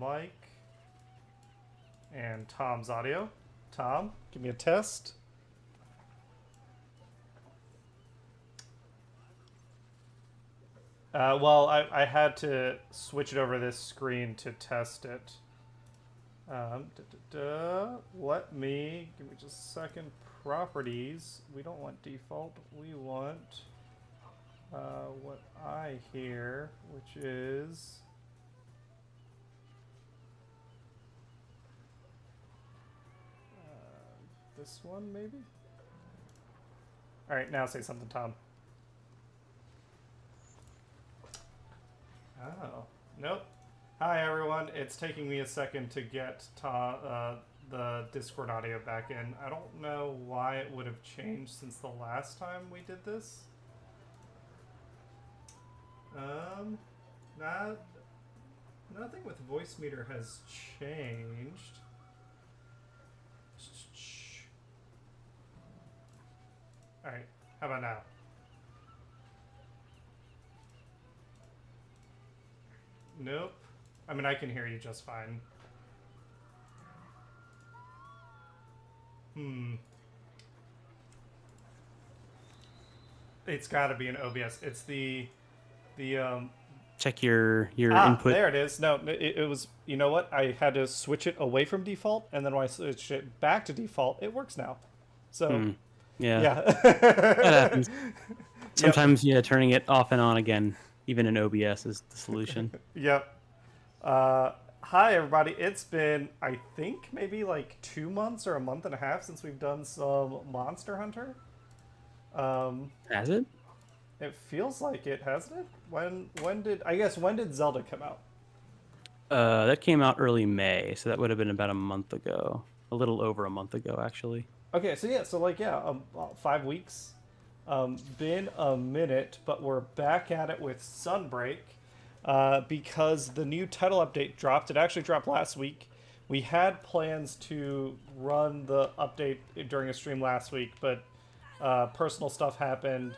mic and Tom's audio. Tom, give me a test. Well, I had to switch it over this screen to test it. Let me, give me just a second. Properties. We don't want default. We want what I hear, which is this one, maybe? All right, now say something, Tom. Oh, nope. Hi, everyone. It's taking me a second to get the Discord audio back in. I don't know why it would have changed since the last time we did this. Nothing with voice meter has changed. All right, how about now? Nope. I mean, I can hear you just fine. It's got to be an OBS. It's the check your input. There it is. No, it was, you know what? I had to switch it away from default, and then when I switched it back to default, it works now. So, yeah. That happens. Sometimes, yeah, turning it off and on again, even in OBS, is the solution. Yep. Hi, everybody. It's been, I think, maybe like 2 months or a month and a half since we've done some Monster Hunter. Has it? It feels like it, hasn't it? When did Zelda come out? That came out early May, so that would have been about a month ago. A little over a month ago, actually. Okay, so yeah, 5 weeks. Been a minute, but we're back at it with Sunbreak. Because the new title update dropped. It actually dropped last week. We had plans to run the update during a stream last week, but personal stuff happened.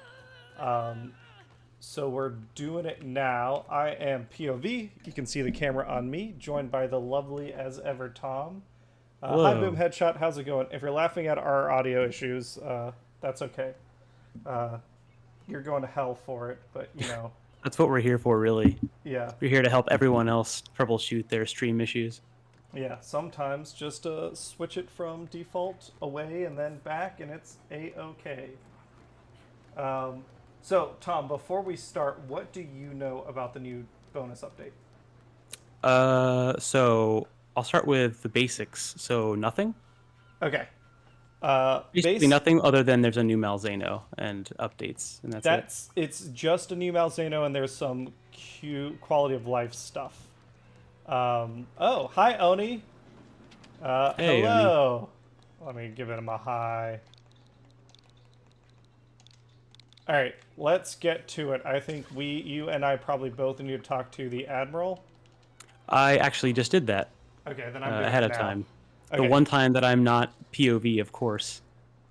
So we're doing it now. I am POV. You can see the camera on me, joined by the lovely as ever Tom. Hi, Boom Headshot. How's it going? If you're laughing at our audio issues, that's okay. You're going to hell for it, but you know. That's what we're here for, really. Yeah. We're here to help everyone else troubleshoot their stream issues. Yeah, sometimes just switch it from default away and then back, and it's A-okay. So, Tom, before we start, what do you know about the new bonus update? So I'll start with the basics. So nothing? Okay. Basically nothing other than there's a new Malzeno and updates, and that's it. It's just a new Malzeno, and there's some cute quality of life stuff. Oh, hi, Oni. Hey, hello. Oni. Let me give him a hi. All right, let's get to it. I think you and I probably both need to talk to the Admiral. I actually just did that. Okay, then I'm doing ahead it of now. time. Okay. The one time that I'm not POV, of course.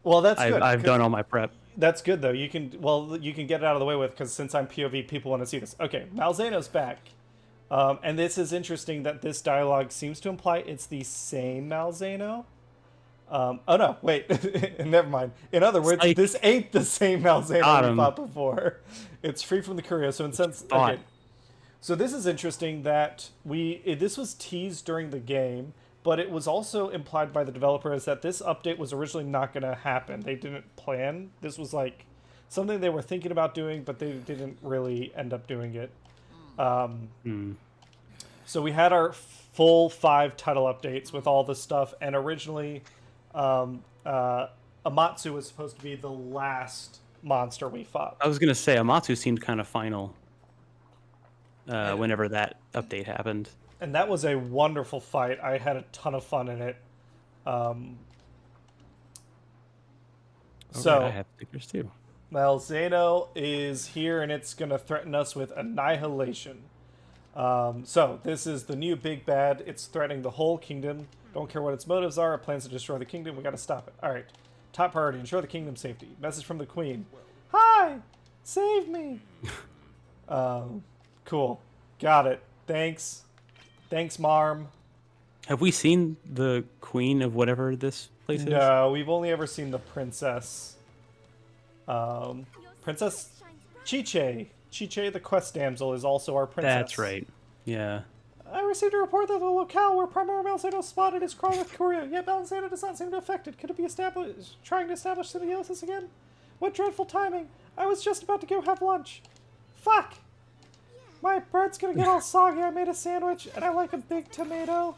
Well, that's good. I've done all my prep. That's good, though. You can get it out of the way with, because since I'm POV, people want to see this. Okay, Malzeno's back. And this is interesting that this dialogue seems to imply it's the same Malzeno. Oh, no, wait. Never mind. In other words, this ain't the same Malzeno we fought before. It's free from the Qurio, so in sense... Okay. So this is interesting that this was teased during the game, but it was also implied by the developers that this update was originally not going to happen. They didn't plan. This was like something they were thinking about doing, but they didn't really end up doing it. So we had our full 5 title updates with all the stuff, and originally Amatsu was supposed to be the last monster we fought. I was going to say, Amatsu seemed kind of final whenever that update happened. And that was a wonderful fight. I had a ton of fun in it. So I have stickers too. Malzeno is here, and it's going to threaten us with annihilation. So this is the new big bad. It's threatening the whole kingdom. Don't care what its motives are. It plans to destroy the kingdom. We got to stop it. All right. Top priority: ensure the kingdom's safety. Message from the Queen. Hi, save me. Cool. Got it. Thanks. Thanks, Marm. Have we seen the queen of whatever this place is? No, we've only ever seen the princess. Princess Chiche. Chiche, the quest damsel, is also our princess. That's right. Yeah. I received a report that the locale where Primordial Malzeno spotted is crawling with Qurio, yet Malzeno does not seem to affected. Could it be trying to establish symbiosis again? What dreadful timing! I was just about to go have lunch. Fuck! My bread's gonna get all soggy. I made a sandwich, and I like a big tomato,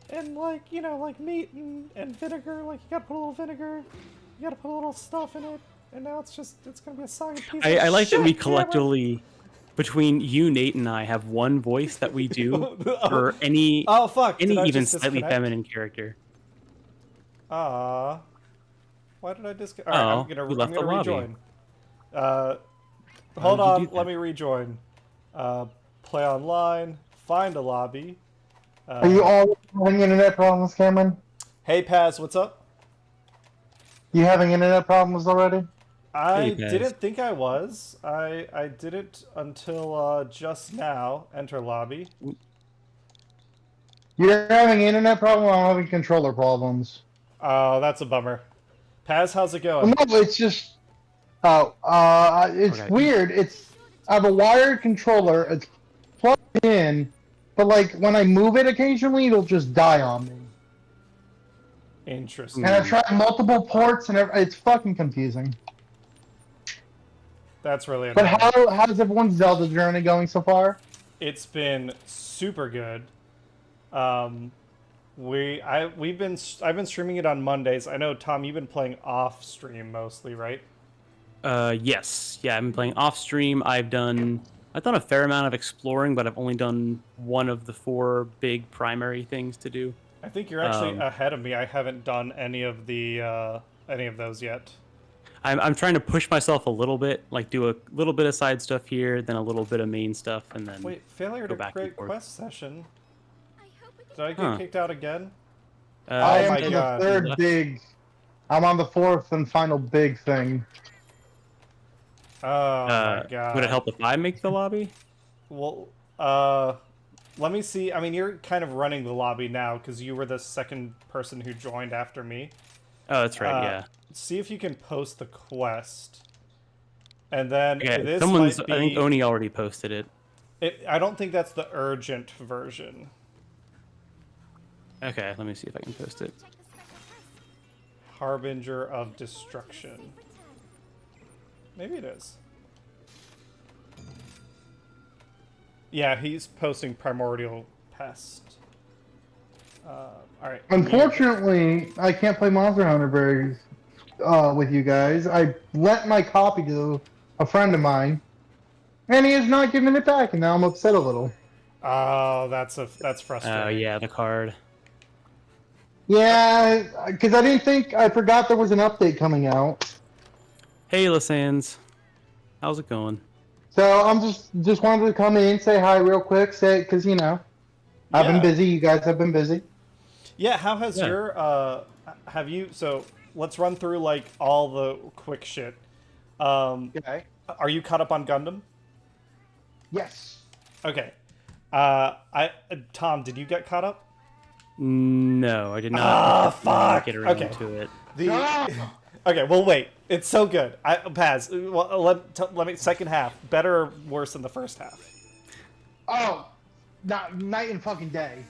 and like, you know, like meat and vinegar. Like, you gotta put a little vinegar, you gotta put a little stuff in it, and now it's gonna be a soggy piece of I like shit, that we damn it. collectively, between you, Nate, and I, have one voice that we do for any Did I even just slightly disconnect? feminine character. Why did I disconnect? Alright, Oh, I'm gonna we left the lobby. rejoin. How Hold did you on, do let that? me rejoin. Play online, find a lobby. Are you all having internet problems, Cameron? Hey Paz, what's up? You having internet problems already? I Hey, Paz. didn't think I was. I didn't until just now. Enter lobby. You're having internet problems, I'm having controller problems. Oh, that's a bummer. Paz, how's it Well, going? no, it's just... it's Okay. weird. I have a wired controller, it's plugged in, but like, when I move it occasionally, it'll just die on me. Interesting. And I've tried multiple ports, and it's fucking confusing. That's really But annoying. how's everyone's Zelda journey going so far? It's been super good. I've been streaming it on Mondays. I know, Tom, you've been playing off stream mostly, right? Yes. Yeah, I've been playing off stream. I've done a fair amount of exploring, but I've only done one of the 4 big primary things to do. I think you're actually ahead of me. I haven't done any of those yet. I'm trying to push myself a little bit, like do a little bit of side stuff here, then a little bit of main stuff, and then Wait, failure go to back and create forth. quest session. Did I get kicked out again? I am my in God. the third big... I'm on the 4th and final big thing. Oh my god. Would it help if I make the lobby? Well, let me see. I mean, you're kind of running the lobby now because you were the second person who joined after me. Oh, that's right. Yeah. See if you can post the quest. And then Okay. this Someone's. might be... I think Oni already posted it. I don't think that's the urgent version. Okay. Let me see if I can post it. Harbinger of Destruction. Maybe it is. Yeah, he's posting Primordial Pest. Alright. Unfortunately, I can't play Monster Hunter with you guys. I lent my copy to a friend of mine, and he has not given it back, and now I'm upset a little. Oh, that's frustrating. Oh yeah, the card. Yeah, because I forgot there was an update coming out. Hey, Lisans. How's it going? So I'm just wanted to come in, say hi real quick, because I've been Yeah. busy. You guys have been busy. Yeah, how has Yeah. your so let's run through like all the quick shit. Okay. Are you caught up on Gundam? Yes. Okay. Tom, did you get caught up? No, I did not. Ah, fuck. Get around Okay. to it. Okay, well wait. It's so good. Paz. Well, let me second half. Better or worse than the first half? Oh, night and fucking day.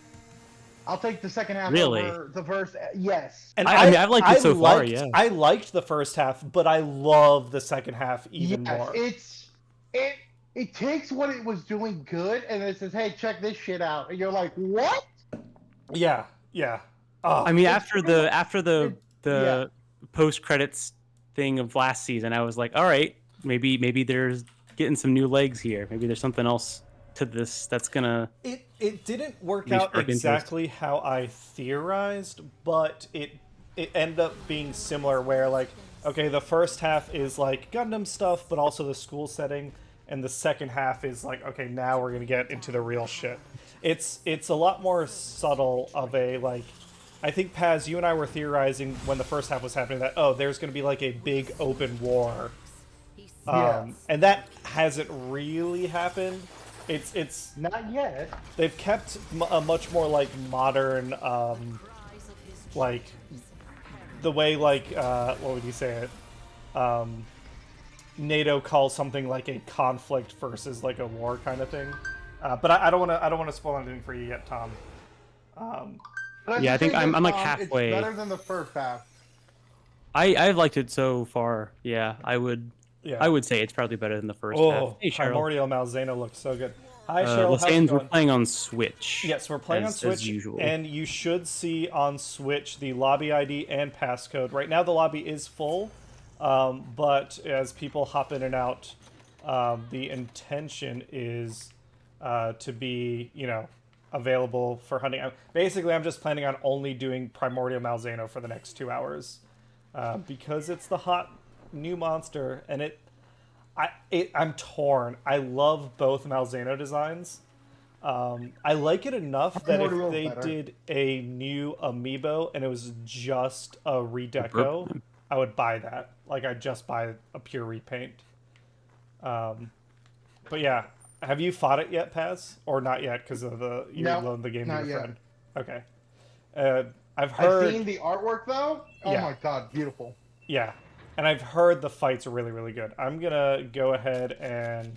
I'll take the second half Really? over the first. Yes. And I mean, I've liked it so far, yeah. I liked the first half, but I love the second half even Yes, more. it takes what it was doing good, and it says, "Hey, check this shit out," and you're like, "What?" Yeah, yeah. Oh, I mean, after the yeah. post credits thing of last season, I was like, all right, maybe there's getting some new legs here. Maybe there's something else to this that's gonna. it didn't work Maybe out spark interest. exactly how I theorized, but it ended up being similar. Where like, okay, the first half is like Gundam stuff, but also the school setting, and the second half is like, okay, now we're gonna get into the real shit. It's a lot more subtle of a like. I think Paz, you and I were theorizing when the first half was happening that there's gonna be like a big open war. Yeah. And that hasn't really happened. It's Not yet. they've kept a much more like modern, like the way like what would you say it? NATO calls something like a conflict versus like a war kind of thing. But I don't want to spoil anything for you yet, Tom. But Yeah, I think I'm like It's halfway. better than the first half. I've liked it so far. Yeah, I would say it's probably better than the first half. Oh, Hey, Cheryl. Primordial Malzeno looks so good. Hi, Cheryl. How's it Lassans, we're going? playing on Switch. Yes, we're playing on Switch, as usual. and you should see on Switch the lobby ID and passcode. Right now, the lobby is full, but as people hop in and out, the intention is to be, available for hunting. Basically, I'm just planning on only doing Primordial Malzeno for the next 2 hours, because it's the hot new monster, and I'm torn. I love both Malzeno designs. I like it enough that if Primordial's they better. did a new amiibo and it was just a redeco, I would buy that. Like, I'd just buy a pure repaint. But yeah, have you fought it yet, Paz? Or not yet, because of you No, loaned the game to not your yet. friend? Okay. I've heard... I've seen the artwork though. Oh Yeah. my god, beautiful. Yeah, and I've heard the fights are really, really good. I'm gonna go ahead and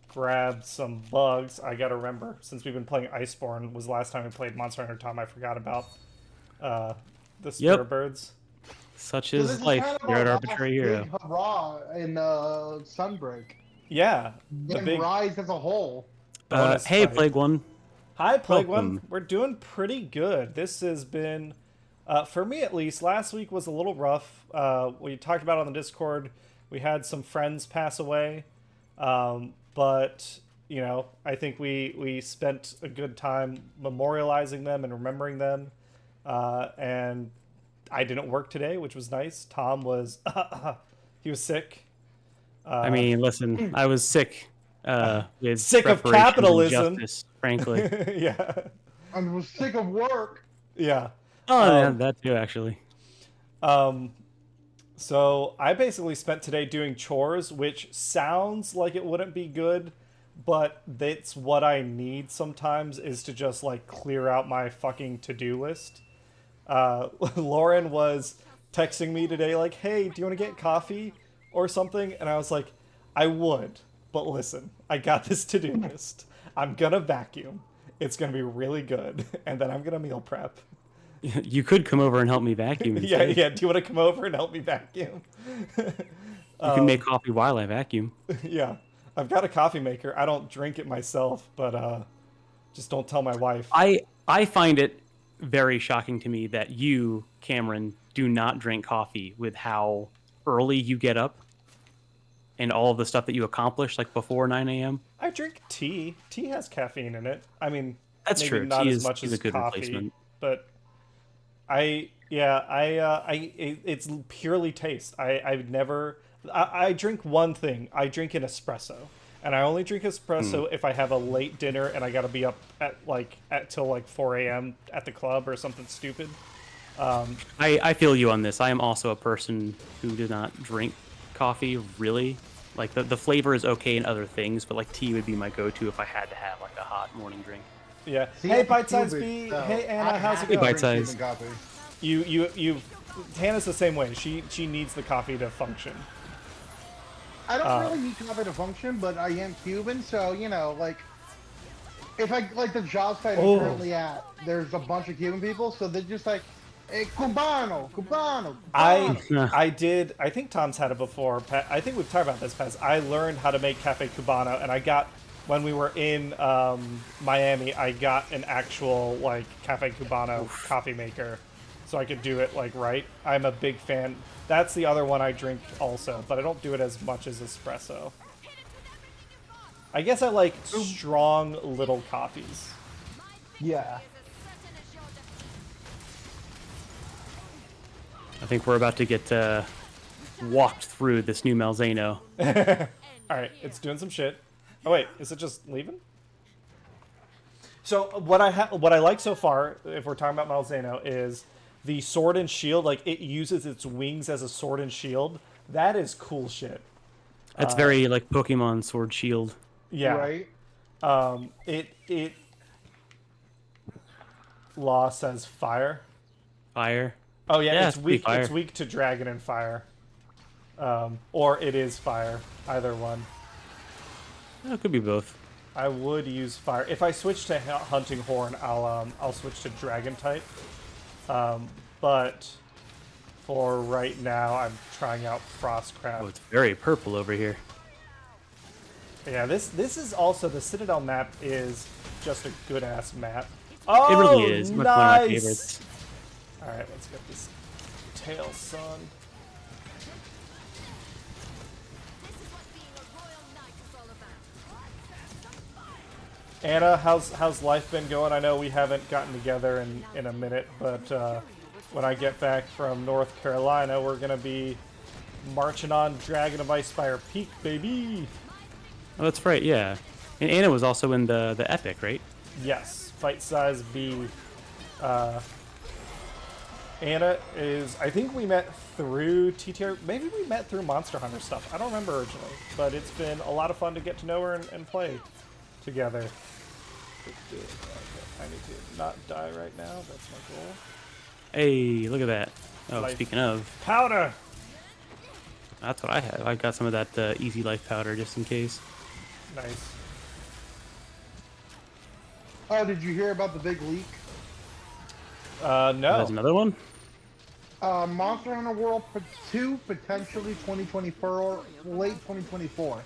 grab some bugs. I gotta remember, since we've been playing Iceborne, was the last time we played Monster Hunter, Tom. I forgot about the Spirit Birds. Such So this is is life. kind of You're our an last arbitrary big hero. hurrah in Sunbreak. Yeah, the And big... Rise as a whole. bonus Hey, fight. Plague One. Hi, Plague One. Welcome. We're doing pretty good. This has been, for me at least, last week was a little rough. We talked about it on the Discord. We had some friends pass away. But, I think we spent a good time memorializing them and remembering them. And I didn't work today, which was nice. Tom was, he was sick. I mean, listen, I was sick. With Sick of reparations and capitalism. justice, frankly. Yeah. I was sick of work. Yeah. Oh, yeah, that too, actually. So I basically spent today doing chores, which sounds like it wouldn't be good, but that's what I need sometimes, is to just like clear out my fucking to-do list. Lauren was texting me today like, hey, do you want to get coffee or something? And I was like, I would, but listen, I got this to-do list. I'm gonna vacuum. It's gonna be really good, and then I'm gonna meal prep. You could come over and help me vacuum. Yeah, instead. yeah. Do you want to come over and help me vacuum? You can make coffee while I vacuum. Yeah, I've got a coffee maker. I don't drink it myself, but just don't tell my wife. I find it very shocking to me that you, Cameron, do not drink coffee with how early you get up and all of the stuff that you accomplish like before 9 a.m. I drink tea. Tea has caffeine in it. I mean, That's maybe true. not Tea as is much as a good coffee, replacement. but it's purely taste. I drink one thing. I drink an espresso, and I only drink espresso if I have a late dinner and I gotta be up till like 4 a.m. at the club or something stupid. I feel you on this. I am also a person who does not drink coffee, really. Like, the flavor is okay in other things, but like tea would be my go-to if I had to have like a hot morning drink. Yeah. See, Hey, I'm Bite Size Cuban, B. so Hey, Anna. I How's have it to going? Bite drink Size. Cuban coffee. Hannah's the same way. She needs the coffee to function. I don't really need coffee to function, but I am Cuban, so like if I like the job site I'm currently at, there's a bunch of Cuban people, so they're just like, hey, Cubano. I think Tom's had it before. I think we've talked about this, Pez. I learned how to make Cafe Cubano, and when we were in Miami, I got an actual like Cafe Cubano coffee maker, so I could do it like right. I'm a big fan. That's the other one I drink also, but I don't do it as much as espresso. I guess I like strong little coffees. Yeah. I think we're about to get walked through this new Malzeno. All right, it's doing some shit. Oh wait, is it just leaving? So what I like so far, if we're talking about Malzeno, is the sword and shield. Like, it uses its wings as a sword and shield. That is cool shit. That's very like Pokemon Sword Shield. Yeah. Right. It Law says fire. Fire. Oh yeah, Yeah, it's it's pretty weak. fire. It's weak to dragon and fire. Or it is fire. Either one. Oh, it could be both. I would use fire. If I switch to hunting horn, I'll switch to dragon type. But for right now, I'm trying out frostcraft. Oh, it's very purple over here. Yeah, this is also the Citadel map is just a good ass map. Oh, It really is. nice. One of my favorites. All right, let's get this tail, son. Anna, how's life been going? I know we haven't gotten together in a minute, but when I get back from North Carolina, we're gonna be marching on Dragon of Icefire Peak, baby. Oh, that's right. Yeah. And Anna was also in the epic, right? Yes, fight size B. Anna is. I think we met through TTR. Maybe we met through Monster Hunter stuff. I don't remember originally, but it's been a lot of fun to get to know her and play together. I need to not die right now. That's my goal. Hey, look at that. Oh, Life. speaking of, Powder. that's what I have. I got some of that easy life powder just in case. Nice. Oh, did you hear about the big leak? No. There's another one. Monster Hunter World 2 potentially 2024, late 2024.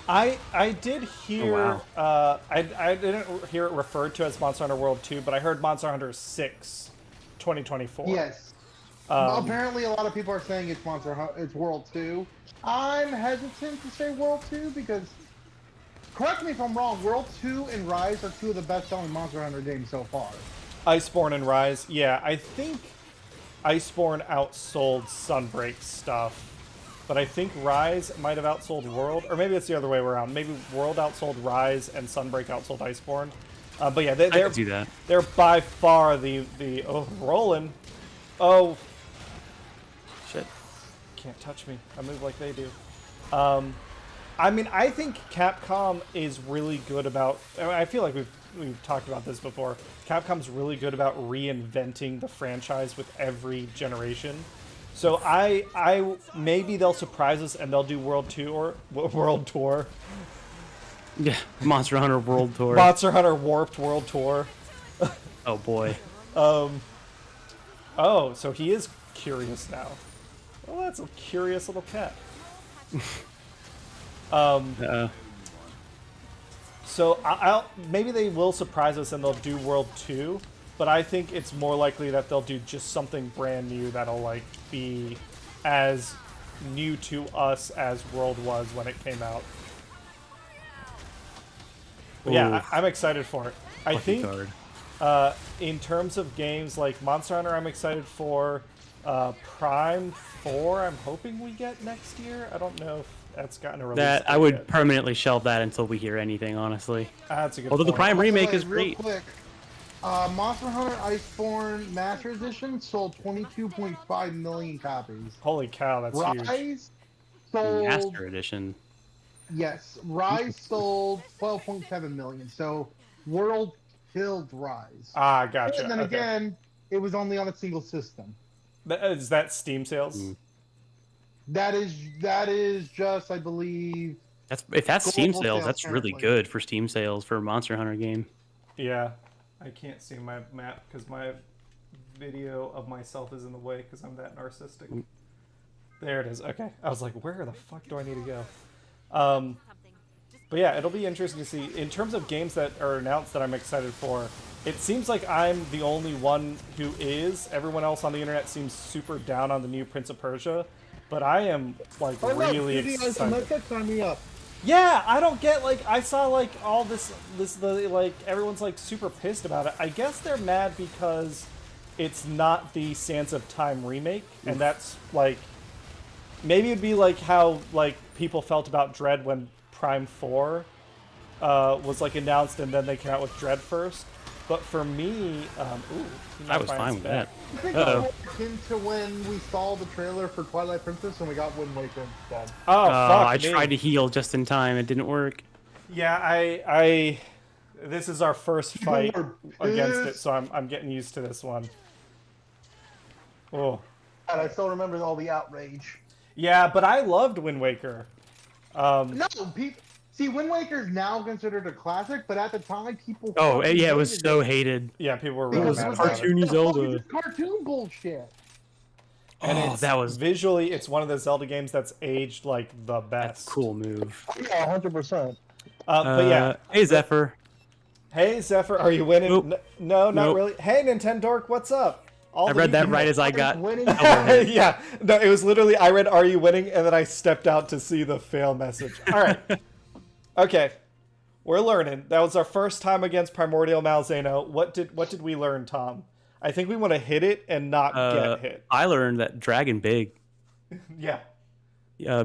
I did hear. Oh, I didn't hear it referred to as Monster Hunter World 2, but I heard Monster Hunter 6, 2024. Yes. Apparently, a lot of people are saying it's it's World 2. I'm hesitant to say World 2 because, correct me if I'm wrong, World 2 and Rise are two of the best-selling Monster Hunter games so far. Iceborne and Rise. Yeah, I think Iceborne outsold Sunbreak stuff, but I think Rise might have outsold World, or maybe it's the other way around. Maybe World outsold Rise and Sunbreak outsold Iceborne. But yeah, I could see that. they're by far the rolling. Oh, Shit. can't touch me. I move like they do. I mean, I think Capcom is really good about. I feel like we've talked about this before. Capcom's really good about reinventing the franchise with every generation. So I maybe they'll surprise us and they'll do World Tour. Yeah, Monster Hunter World Tour. Monster Hunter Warped World Tour. Oh boy. Oh, so he is curious now. Well, that's a curious little cat. So maybe they will surprise us and they'll do World 2, but I think it's more likely that they'll do just something brand new that'll like be as new to us as World was when it came out. But yeah, I'm excited for it. I Lucky think card. in terms of games like Monster Hunter, I'm excited for. Prime 4, I'm hoping we get next year. I don't know if that's gotten a release. That I date would yet. permanently shelve that until we hear anything, honestly. That's a good Although the point. Prime remake is Real great. quick, Monster Hunter Iceborne Master Edition sold 22.5 million copies. Holy cow, that's huge. Rise sold. Master Edition. Yes, Rise sold 12.7 million. So World killed Rise. Ah, gotcha. And then Okay. again, it was only on a single system. Is that Steam sales? That is just, I believe. If that's Steam Global sales, sales that's really currently. good for Steam sales for a Monster Hunter game. Yeah. I can't see my map because my video of myself is in the way because I'm that narcissistic. There it is. Okay. I was like, where the fuck do I need to go? But yeah, it'll be interesting to see. In terms of games that are announced that I'm excited for, it seems like I'm the only one who is. Everyone else on the internet seems super down on the new Prince of Persia. But I am, like, really excited. Sign me up. Yeah, I don't get, like, I saw, like, all this, like, everyone's, like, super pissed about it. I guess they're mad because it's not the Sands of Time remake, and that's, like, maybe it'd be, like, how, like, people felt about Dread when Prime 4 was, like, announced, and then they came out with Dread first. But for me, I was fine with that. I think Uh-oh. it's akin to when we saw the trailer for Twilight Princess and we got Wind Waker instead. Oh, fuck I me. tried to heal just in time. It didn't work. Yeah, I This is our first fight were against it, pissed. so I'm getting used to this one. Oh. And I still remember all the outrage. Yeah, but I loved Wind Waker. No, people. See, Wind Waker is now considered a classic, but at the time, people. Oh, fucking yeah, it was hated so it hated. Yeah, people were really because mad it was about like, it. cartoony "What the fuck Zelda." is this cartoon bullshit. And Oh, it's, that was visually, it's one of the Zelda games that's aged like the best. a cool move. Yeah, 100%. But yeah, Hey Zephyr. hey Zephyr, are you winning? Nope. No, not Nope. really. Hey Nintendork, what's up? All I the read that YouTube- right as I got. Winning. Yeah, no, it was literally I read "Are you winning?" and then I stepped out to see the fail message. All right, okay, we're learning. That was our first time against Primordial Malzeno. What did we learn, Tom? I think we want to hit it and not get hit. I learned that Dragon big. Yeah.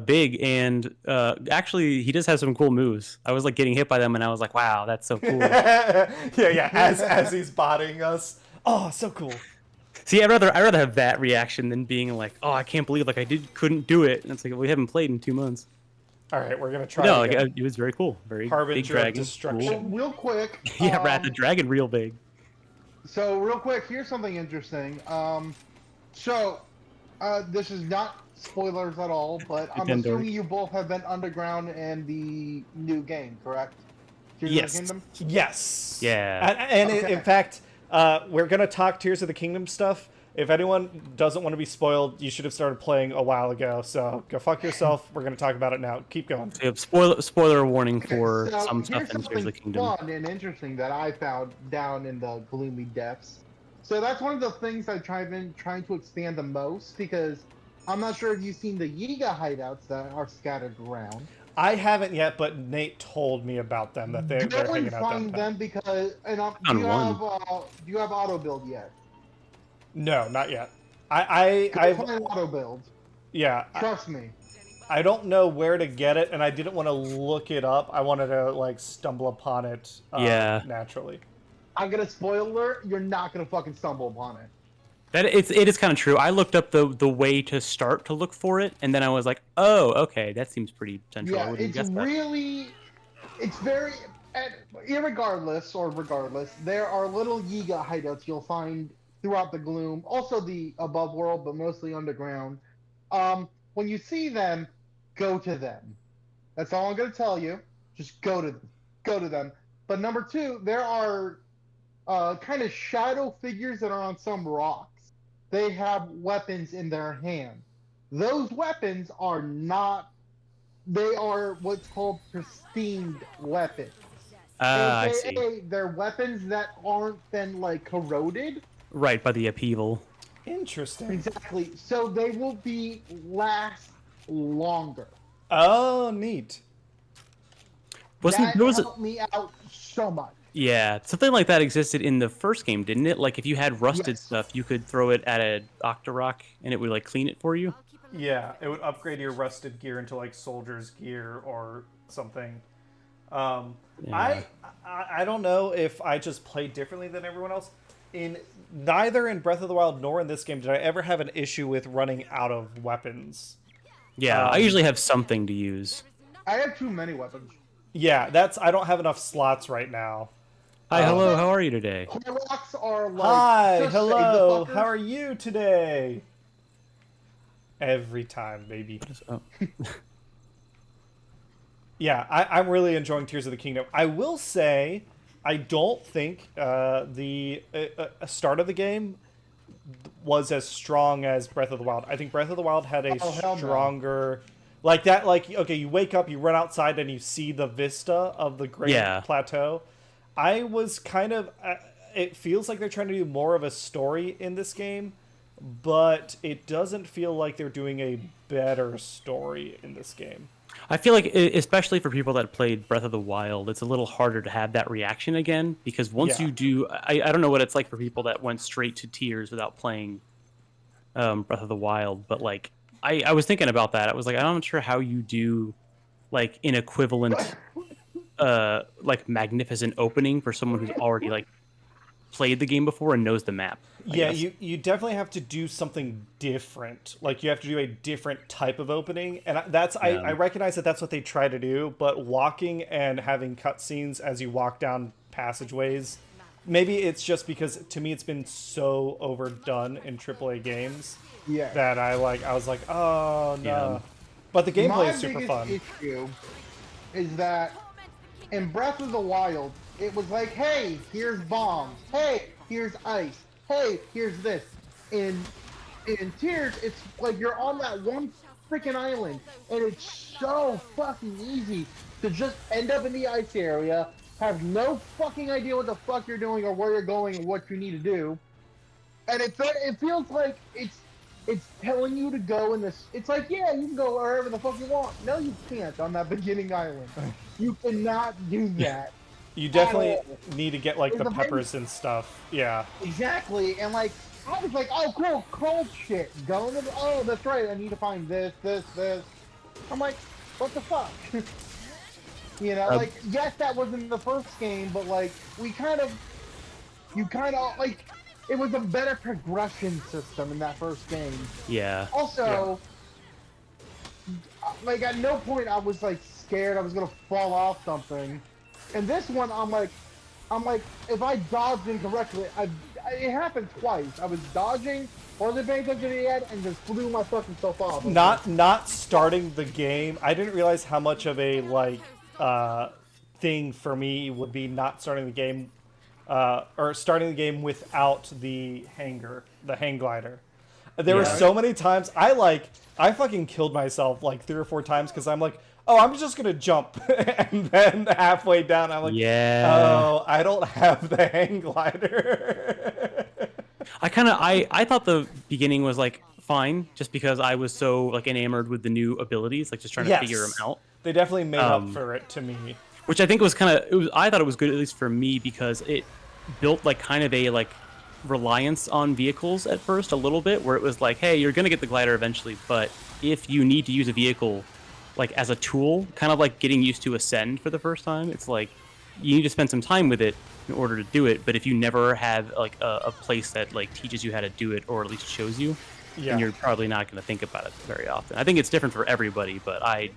Big, and actually he does have some cool moves. I was like getting hit by them and I was like, wow, that's so cool. yeah. As he's botting us. Oh, so cool. See, I'd rather have that reaction than being like, oh, I can't believe like I couldn't do it. And it's like we haven't played in 2 months. All right, we're gonna try. No, like again. it was very cool. Very Harbinger big of dragon. Destruction. So, real quick. Yeah, Rat the dragon, real big. So, real quick, here's something interesting. This is not spoilers at all, but I'm Again, Dork. assuming you both have been underground in the new game, correct? Tears of the Yes. Kingdom? Yes. Yeah. And Okay. in fact, we're gonna talk Tears of the Kingdom stuff. If anyone doesn't want to be spoiled, you should have started playing a while ago. So go fuck yourself. We're gonna talk about it now. Keep going. So, yep, spoiler warning for So, some here's stuff in Tears of the something Kingdom. fun and interesting that I found down in the gloomy depths. So that's one of the things I've been trying to expand the most, because I'm not sure if you've seen the Yiga hideouts that are scattered around. I haven't yet, but Nate told me about them that they're Go and hanging out find downtown. them because do Found you one. have do you have auto build yet? No, not yet. I've Find auto build. yeah. Trust me. I don't know where to get it, and I didn't want to look it up. I wanted to like stumble upon it. Yeah. Naturally. I'm gonna spoil alert. You're not gonna fucking stumble upon it. It is kind of true. I looked up the way to start to look for it, and then I was like, oh, okay, that seems pretty central. I Yeah, wouldn't it's guess that. really, it's very, regardless, there are little Yiga hideouts you'll find throughout the gloom, also the above world, but mostly underground. When you see them, go to them. That's all I'm gonna tell you. Just go to them. But number two, there are kind of shadow figures that are on some rocks. They have weapons in their hand. Those weapons are not. They are what's called pristine weapons. I see. AKA, they're weapons that aren't been like corroded. Right, by the upheaval. Interesting. Exactly. So they will last longer. Oh, neat. That There was helped me out so much. Yeah, something like that existed in the first game, didn't it? Like if you had rusted Yes. stuff, you could throw it at an Octorok and it would like clean it for you. Yeah, it would upgrade your rusted gear into like soldier's gear or something. Yeah. I don't know if I just played differently than everyone else. Neither in Breath of the Wild nor in this game did I ever have an issue with running out of weapons. Yeah, I usually have something to use. I have too many weapons. Yeah, I don't have enough slots right now. Hi, hello, how are you today? Rocks are like. Hi, just save the hello, fuckers. how are you today? Every time, baby. Oh. Yeah, I'm really enjoying Tears of the Kingdom. I will say, I don't think the start of the game was as strong as Breath of the Wild. I think Breath of the Wild had a hell no. stronger... Like that, like, okay, you wake up, you run outside, and you see the vista of the Great Yeah. Plateau. I was kind of... it feels like they're trying to do more of a story in this game, but it doesn't feel like they're doing a better story in this game. I feel like, especially for people that played Breath of the Wild, it's a little harder to have that reaction again, because once Yeah. you do, I don't know what it's like for people that went straight to Tears without playing Breath of the Wild, but like, I was thinking about that. I was like, I'm not sure how you do like an equivalent, like magnificent opening for someone who's already like played the game before and knows the map. I Yeah, guess. you definitely have to do something different. Like, you have to do a different type of opening. And I recognize that that's what they try to do, but walking and having cutscenes as you walk down passageways. Maybe it's just because to me it's been so overdone in AAA games that I was like, oh no. Yeah. But the gameplay is super My fun. biggest issue is that in Breath of the Wild, it was like, hey, here's bombs. Hey, here's ice. Hey, here's this. In Tears, it's like you're on that one freaking island, and it's so fucking easy to just end up in the ice area, have no fucking idea what the fuck you're doing or where you're going and what you need to do, and it feels like it's telling you to go in this. It's like, yeah, you can go wherever the fuck you want. No, you can't on that beginning island. You cannot do that. You definitely need to get like the peppers and stuff. Yeah. Exactly, and like I was like, oh cool, cold shit. Going to oh, that's right. I need to find this. I'm like, what the fuck? You know, like yes, that wasn't the first game, but like you kind of like. It was a better progression system in that first game. Yeah. Also, like at no point I was like scared I was gonna fall off something. And this one, I'm like, if I dodged incorrectly, it happened twice. I was dodging, wasn't paying attention to the end, and just flew my fucking self off. Not starting the game. I didn't realize how much of a thing for me would be not starting the game. Or starting the game without the hang glider. There were so many times I fucking killed myself like 3 or 4 times because I'm like, oh, I'm just gonna jump, and then halfway down I'm like, oh, I don't have the hang glider. I thought the beginning was like fine, just because I was so like enamored with the new abilities, like just trying to figure them out. They definitely made up for it to me. Which I think was I thought it was good, at least for me, because it built like kind of a like reliance on vehicles at first a little bit, where it was like, hey, you're gonna get the glider eventually, but if you need to use a vehicle like as a tool, kind of like getting used to Ascend for the first time, it's like you need to spend some time with it in order to do it. But if you never have like a place that like teaches you how to do it, or at least shows you, then you're probably not going to think about it very often. I think it's different for everybody, but I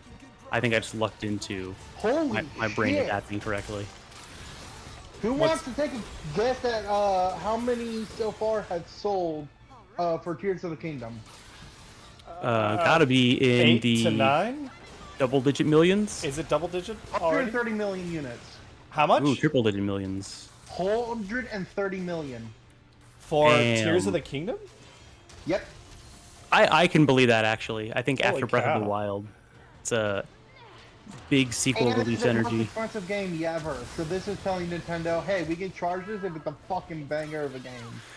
think I just lucked into my brain adapting correctly. Who wants to take a guess at how many so far have sold for Tears of the Kingdom? Gotta be in 8 the to 9? double-digit millions. Is it double-digit? 130 million units. How much? Ooh, triple-digit millions. 130 million. For Tears of the Kingdom? Yep. I can believe that, actually. I think Holy after Breath of the cow. Wild, it's a big sequel And release it's the most energy. expensive game ever. So this is telling Nintendo, hey, we can charge this if it's a fucking banger of a game.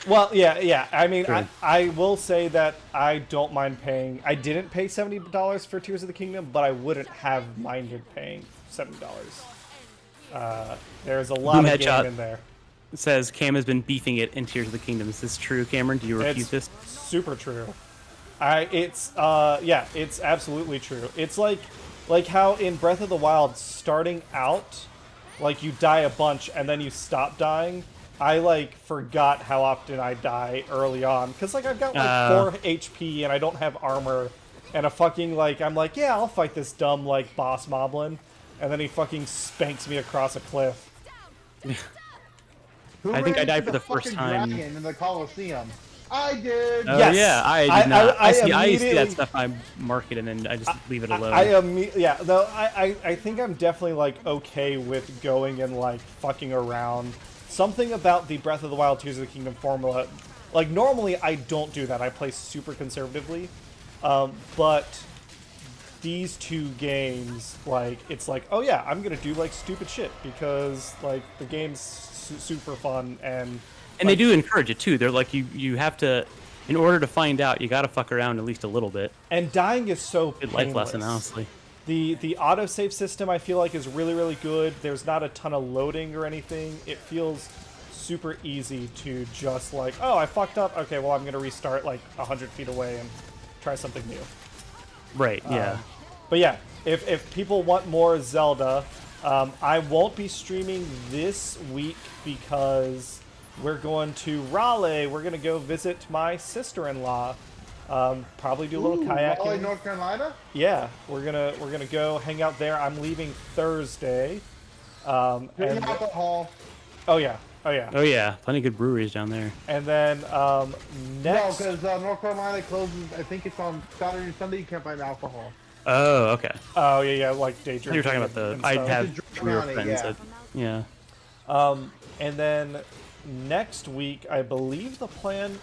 Well, yeah. I mean, Sure. I will say that I don't mind paying. I didn't pay $70 for Tears of the Kingdom, but I wouldn't have minded paying $70. There's a lot Boom of headshot. game in there. It says Cam has been beefing it in Tears of the Kingdom. Is this true, Cameron? Do you refute this? Super true. It's absolutely true. It's like how in Breath of the Wild, starting out, like you die a bunch and then you stop dying. I like forgot how often I die early on because like I've got like 4 HP and I don't have armor and a fucking like I'm like, yeah, I'll fight this dumb like boss moblin, and then he fucking spanks me across a cliff. I think I died for the first time in the Coliseum. I did. Oh Yes. Yeah, I did not. I see immediately- that stuff. I mark it and then I just leave it alone. I think I'm definitely like okay with going and like fucking around. Something about the Breath of the Wild Tears of the Kingdom formula, like normally I don't do that. I play super conservatively, but these 2 games, like it's like, oh yeah, I'm gonna do like stupid shit because like the game's super fun and they do encourage it too. They're like you have to, in order to find out, you got to fuck around at least a little bit. And dying is so Good painless. life lesson, honestly. The autosave system I feel like is really, really good. There's not a ton of loading or anything. It feels super easy to just like, oh, I fucked up. Okay, well, I'm going to restart like 100 feet away and try something new. Right, yeah. But yeah, if people want more Zelda, I won't be streaming this week because we're going to Raleigh. We're going to go visit my sister-in-law. Probably do a little kayaking. Raleigh, North Carolina? Yeah, we're gonna go hang out there. I'm leaving Thursday. Bring alcohol. Oh yeah. Oh yeah. Oh yeah, plenty of good breweries down there. And then No, next. because North Carolina closes. I think it's on Saturday and Sunday. You can't find alcohol. Oh, okay. Oh yeah, like day I drinking. You're talking about the. and I stuff. have career County, friends yeah. that. Yeah. And then next week, I believe the plan,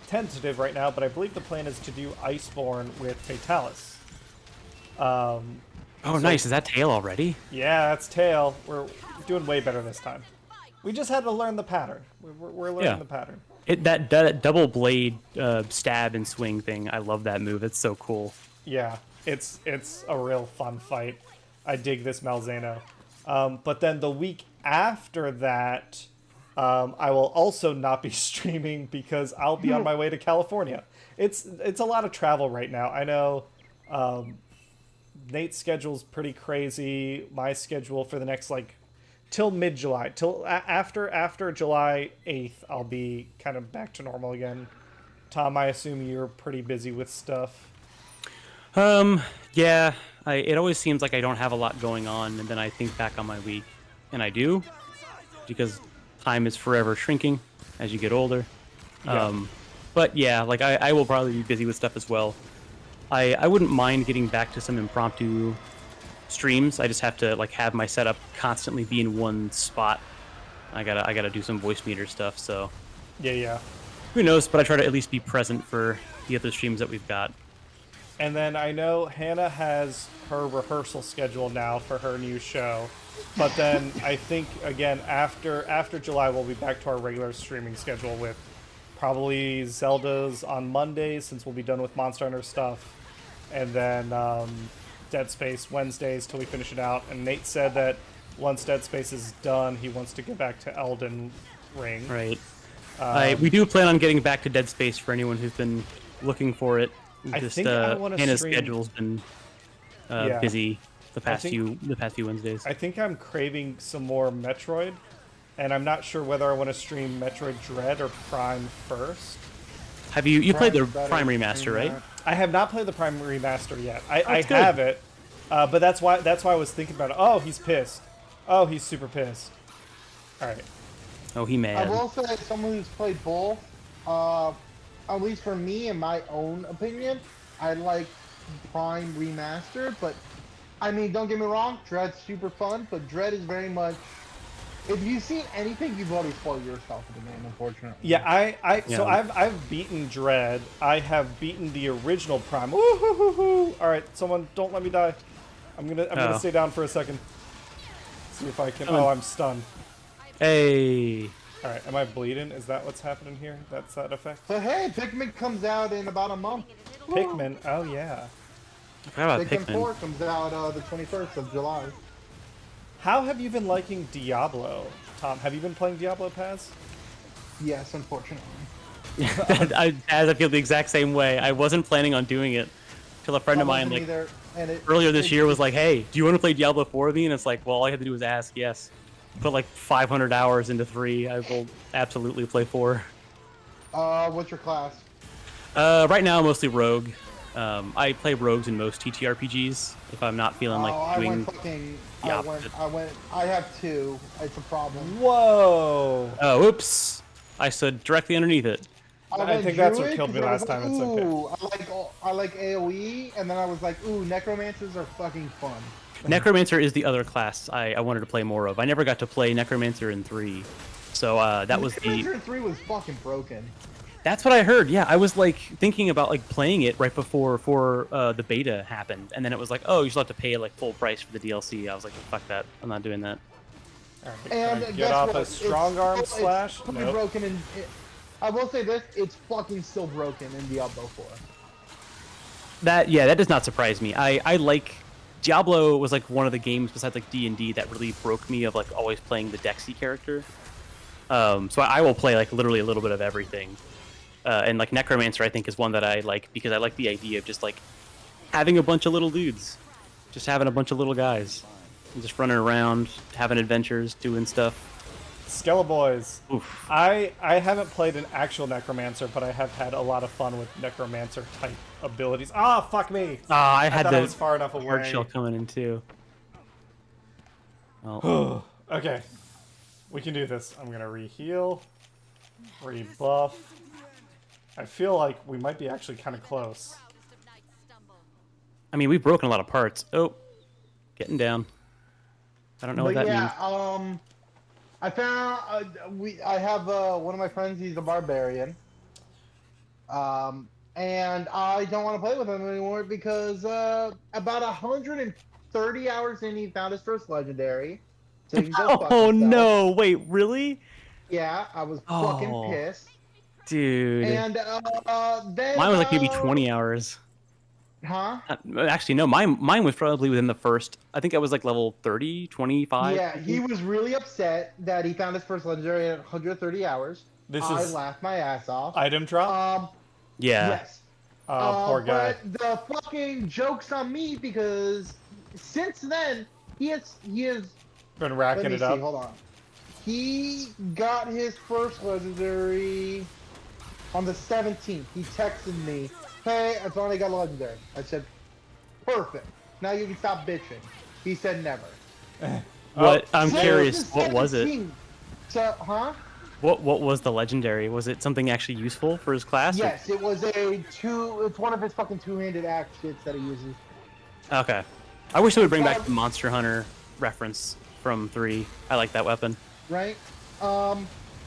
tentative right now, but I believe the plan is to do Iceborne with Fatalis. Oh, nice. Is that tail already? Yeah, that's tail. We're doing way better this time. We just had to learn the pattern. We're learning the pattern. That double blade stab and swing thing. I love that move. It's so cool. Yeah, it's a real fun fight. I dig this Malzeno. But then the week after that, I will also not be streaming because I'll be on my way to California. It's a lot of travel right now. I know Nate's schedule's pretty crazy. My schedule for the next till mid-July, till after July 8th, I'll be kind of back to normal again. Tom, I assume you're pretty busy with stuff. Yeah. It always seems like I don't have a lot going on, and then I think back on my week, and I do, because time is forever shrinking as you get older. Yeah. But yeah, like I will probably be busy with stuff as well. I wouldn't mind getting back to some impromptu streams. I just have to have my setup constantly be in one spot. I gotta do some voice meter stuff. So Yeah. who knows? But I try to at least be present for the other streams that we've got. And then I know Hannah has her rehearsal schedule now for her new show. But then I think, again, after July, we'll be back to our regular streaming schedule with probably Zelda's on Mondays, since we'll be done with Monster Hunter stuff. And then Dead Space Wednesdays till we finish it out. And Nate said that once Dead Space is done, he wants to get back to Elden Ring. Right. We do plan on getting back to Dead Space for anyone who's been looking for it. I think I wanna Hannah's stream- schedule's been busy the past few Wednesdays. I think I'm craving some more Metroid, and I'm not sure whether I want to stream Metroid Dread or Prime first. Have you played the Prime's better. Prime Remaster, right? I have not played the Prime Remaster yet. I good. have it, but that's why I was thinking about it. Oh, he's pissed. Oh, he's super pissed. All right. Oh, he I mad. will say, as someone who's played both, at least for me, in my own opinion, I like Prime Remaster, but I mean, don't get me wrong, Dread's super fun, but Dread is very much. If you've seen anything, you've already spoiled yourself with the game, unfortunately. Yeah, so Yeah. I've beaten Dread. I have beaten the original Prime. Woo-hoo-hoo-hoo. All right, someone, don't let me die. I'm gonna stay down for a second. See if I can. Oh, I'm stunned. Hey. All right, am I bleeding? Is that what's happening here? That's that effect? But hey, Pikmin comes out in about a month. Pikmin. Oh yeah. I forgot about Pikmin 4 Pikmin. comes out the 21st of July. How have you been liking Diablo, Tom? Have you been playing Diablo Paz? Yes, unfortunately. I feel the exact same way. I wasn't planning on doing it till a friend of mine earlier this year was like, "Hey, do you want to play Diablo 4 with me?" And it's like, well, all I have to do is ask. Yes. Put 500 hours into 3. I will absolutely play 4. What's your class? Right now, mostly rogue. I play rogues in most TTRPGs if I'm not feeling like I doing. went fucking. I have 2. It's a problem. Whoa. Oh, oops! I stood directly underneath it. I went think that's what Druid killed me 'cause I was last time, it's okay. Ooh, I like AoE, and then I was like, ooh, necromancers are fucking fun. Necromancer is the other class I wanted to play more of. I never got to play Necromancer in 3, so that was Necromancer the. in 3 was fucking broken. That's what I heard. Yeah, I was thinking about playing it right before the beta happened, and then it was like, oh, you still have to pay full price for the DLC. I was like, fuck that, I'm not doing that. All right, And can I guess get off what? a strong arm It's slash? fully Nope. broken in. I will say this: it's fucking still broken in Diablo 4. That does not surprise me. I like Diablo was one of the games besides D&D that really broke me of always playing the Dexy character. So I will play literally a little bit of everything. And Necromancer I think is one that I like because I like the idea of just having a bunch of little dudes, just having a bunch of little guys, and just running around, having adventures, doing stuff. Skeleboys. Oof. I haven't played an actual Necromancer, but I have had a lot of fun with Necromancer type abilities. Ah, fuck me! I had thought the I was far enough away. hard shell coming in too. Well, Okay. We can do this. I'm gonna re-heal, rebuff. I feel like we might be actually kind of close. I mean, we've broken a lot of parts. Oh, getting down. I don't know what that means. I found I have one of my friends. He's a barbarian. And I don't want to play with him anymore because about 130 hours in, he found his first legendary. So he can go fuck Oh himself. no! Wait, really? Yeah, I was fucking pissed. Dude. And then Mine was like maybe 20 hours. Huh? Actually, no. Mine was probably within the first. I think I was like level 30, 25. Yeah, he was really upset that he found his first legendary at 130 hours. I laughed my ass off. Item drop? Yeah. Yes. Poor guy. But the fucking joke's on me because since then he has Been racking it up. Hold on. He got his first legendary on the 17th. He texted me, "Hey, I finally got a legendary." I said, "Perfect. Now you can stop bitching." He said, "Never." What? I'm curious. What was it? So, huh? What was the legendary? Was it something actually useful for his class? Yes, it was it's one of his fucking two-handed axe shits that he uses. Okay. I wish they would bring back the Monster Hunter reference from 3. I like that weapon. Right?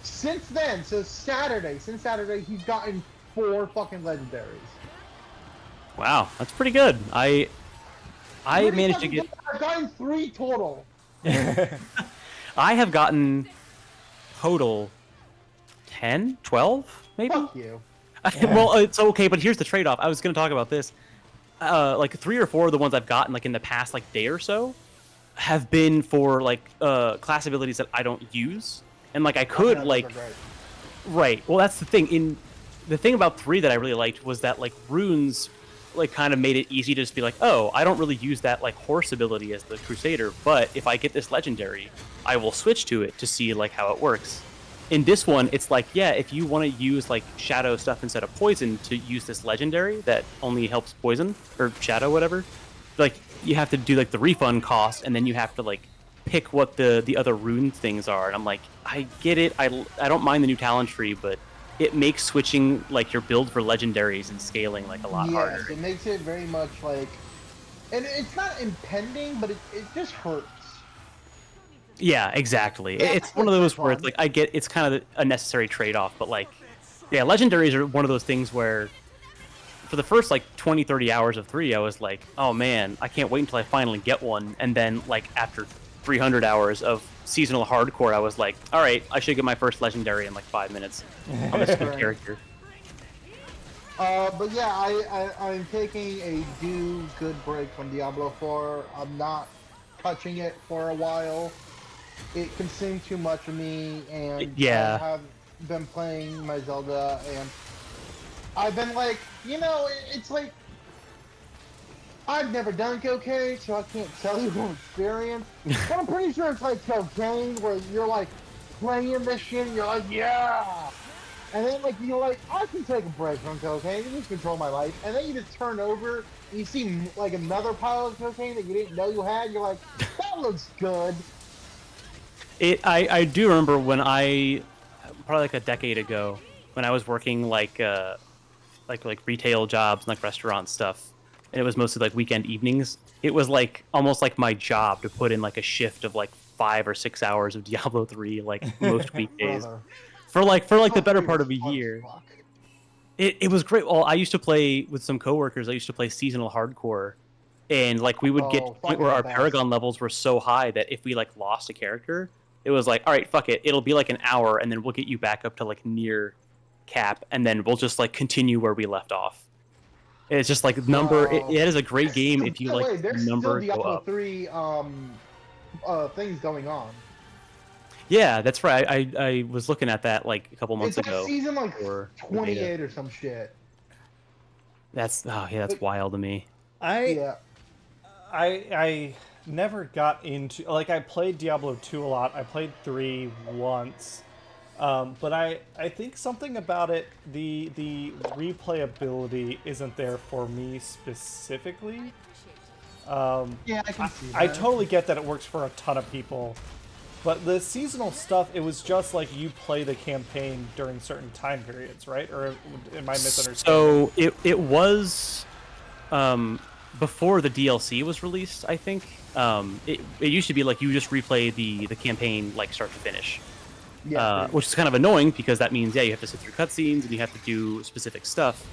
Since then, since Saturday, he's gotten 4 fucking legendaries. Wow, that's pretty good. I managed to get. I've gotten 3 total. I have gotten total 10, 12, maybe. Fuck you. Well, it's okay, but here's the trade-off. I was going to talk about this. Like 3 or 4 of the ones I've gotten, like in the past, like day or so, have been for like class abilities that I don't use, and like I could right. Well, that's the thing. The thing about 3 that I really liked was that like runes, like kind of made it easy to just be like, oh, I don't really use that like horse ability as the Crusader, but if I get this legendary, I will switch to it to see like how it works. In this one, it's like, yeah, if you want to use like shadow stuff instead of poison to use this legendary that only helps poison or shadow, whatever, like you have to do like the refund cost, and then you have to like pick what the other rune things are. And I'm like, I get it. I don't mind the new talent tree, but it makes switching like your build for legendaries and scaling like a lot harder. It makes it very much like, and it's not impending, but it just hurts. Yeah, exactly. It's one of those where it's like, I get it's kind of a necessary trade-off, but like, yeah, legendaries are one of those things where for the first like 20, 30 hours of 3, I was like, oh man, I can't wait until I finally get one. And then like after 300 hours of seasonal hardcore, I was like, all right, I should get my first legendary in like 5 minutes on this new character. But yeah, I'm taking a good break from Diablo 4. I'm not touching it for a while. It consumed too much of me, and yeah. I have been playing my Zelda, and I've been like, it's like, I've never done cocaine, so I can't tell you from experience, but I'm pretty sure it's like cocaine, where you're like playing this shit, and you're like, yeah! And then like, you're like, I can take a break from cocaine, and just control my life, and then you just turn over, and you see like another pile of cocaine that you didn't know you had, you're like, that looks good. I do remember when probably like a decade ago, when I was working like retail jobs and like restaurant stuff, and it was mostly like weekend evenings. It was like almost like my job to put in like a shift of like 5 or 6 hours of Diablo 3 like most weekdays for the better part of a year. It was great. Well, I used to play with some coworkers. I used to play seasonal hardcore, and like we would get to the point where our Paragon levels were so high that if we like lost a character, it was like, all right, fuck it. It'll be like an hour, and then we'll get you back up to like near cap, and then we'll just like continue where we left off. It's just like number. It is a great game if you like number go up. There's still Diablo 3 things going on. Yeah, that's right. I was looking at that like a couple months ago. It's season like 28 or some shit. That's wild to me. I never got into, like, I played Diablo 2 a lot. I played 3 once. But I think something about it, the replayability isn't there for me specifically. Yeah, I can see that. I totally get that it works for a ton of people. But the seasonal stuff, it was just like you play the campaign during certain time periods, right? Or am I misunderstanding? So it was before the DLC was released, I think. It used to be like you just replay the campaign like start to finish. Yeah. Which is kind of annoying because that means, yeah, you have to sit through cutscenes and you have to do specific stuff.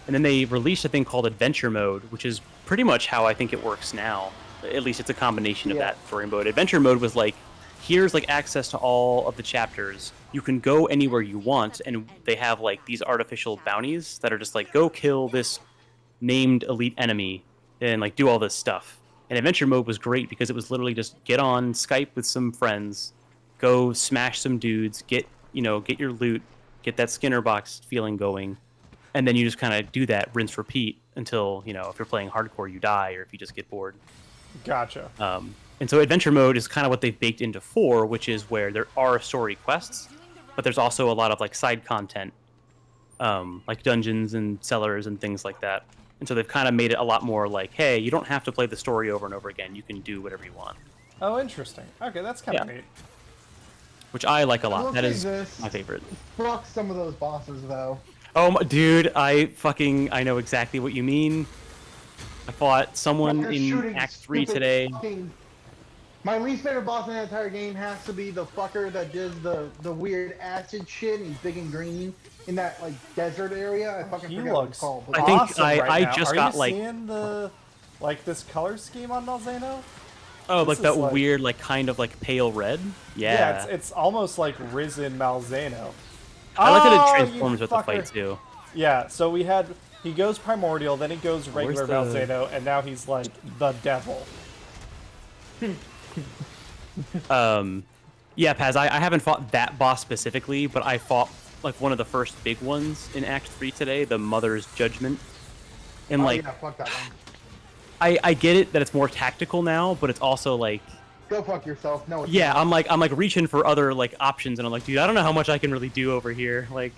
And then they released a thing called Adventure Mode, which is pretty much how I think it works now. At least it's a combination of that story mode. Adventure Mode was like, here's like access to all of the chapters. You can go anywhere you want, and they have like these artificial bounties that are just like, go kill this named elite enemy and like do all this stuff. And Adventure Mode was great because it was literally just get on Skype with some friends, go smash some dudes, get your loot, get that Skinner box feeling going, and then you just kind of do that, rinse, repeat until, if you're playing hardcore, you die, or if you just get bored. Gotcha. And so Adventure Mode is kind of what they've baked into 4, which is where there are story quests, but there's also a lot of like side content, like dungeons and cellars and things like that. And so they've kind of made it a lot more like, hey, you don't have to play the story over and over again. You can do whatever you want. Oh, interesting. Okay, that's kind of neat. Which I like a lot. will That say is this. my favorite. Fuck some of those bosses though. Oh, dude, I know exactly what you mean. I fought someone Fucking in shooting Act 3 stupid today. My least favorite boss in the entire game has to be the fucker that does the weird acid shit and he's big and green in that like desert area. I fucking He forget what looks it's called. I think awesome I right now. just Are got, you like- seeing the this color scheme on Malzeno? Oh, This like that is like- weird, like kind of like pale red. Yeah, it's almost like risen Malzeno. I like that Oh, it you transforms with the fucker. fight too. Yeah, so he goes primordial, then he goes regular Where's the- Malzeno, and now he's like the devil. Yeah, Paz, I haven't fought that boss specifically, but I fought like one of the first big ones in Act 3 today, the Mother's Judgment. And Oh, like, yeah, fuck that one. I get it that it's more tactical now, but it's also like, Go fuck yourself. No. It's yeah, not. I'm like reaching for other like options, and I'm like, dude, I don't know how much I can really do over here. Like,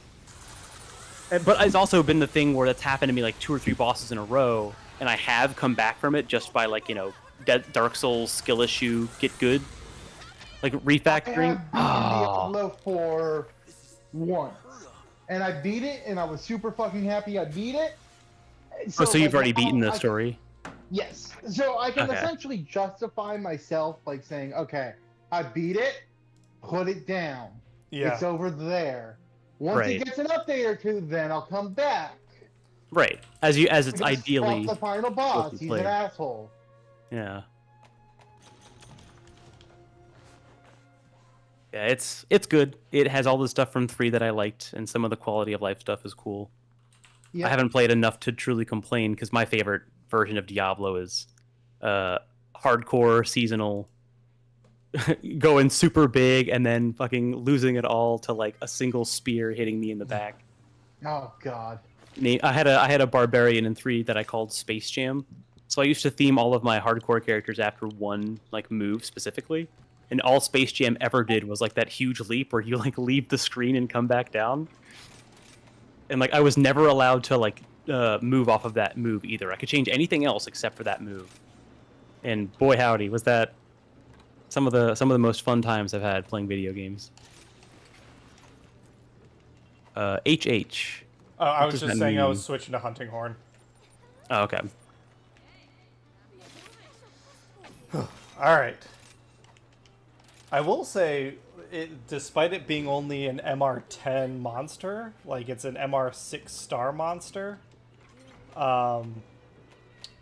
but it's also been the thing where that's happened to me like 2 or 3 bosses in a row, and I have come back from it just by like Dark Souls skill issue, get good, like refactoring. I have beaten Diablo 4 once, and I beat it, and I was super fucking happy I beat it. So you've like, already beaten the I- story? Yes. So I can Okay. essentially justify myself like saying, okay, I beat it, put it down. Yeah. It's over there. Once Right. it gets an update or two, then I'll come back. Right. As it's Because ideally. fuck the final boss. He's multiplayer. an asshole. Yeah. Yeah, it's good. It has all the stuff from 3 that I liked, and some of the quality of life stuff is cool. Yeah. I haven't played enough to truly complain because my favorite version of Diablo is hardcore seasonal, going super big and then fucking losing it all to like a single spear hitting me in the back. Oh god. I had a barbarian in 3 that I called Space Jam. So I used to theme all of my hardcore characters after one like move specifically. And all Space Jam ever did was like that huge leap where you like leave the screen and come back down. And like I was never allowed to like move off of that move either. I could change anything else except for that move. And boy howdy, was that some of the most fun times I've had playing video games. HH. Oh, I was does just that saying I mean? was switching to Hunting Horn. Oh, okay. All right. I will say, despite it being only an MR10 monster, like it's an MR6 star monster, I'm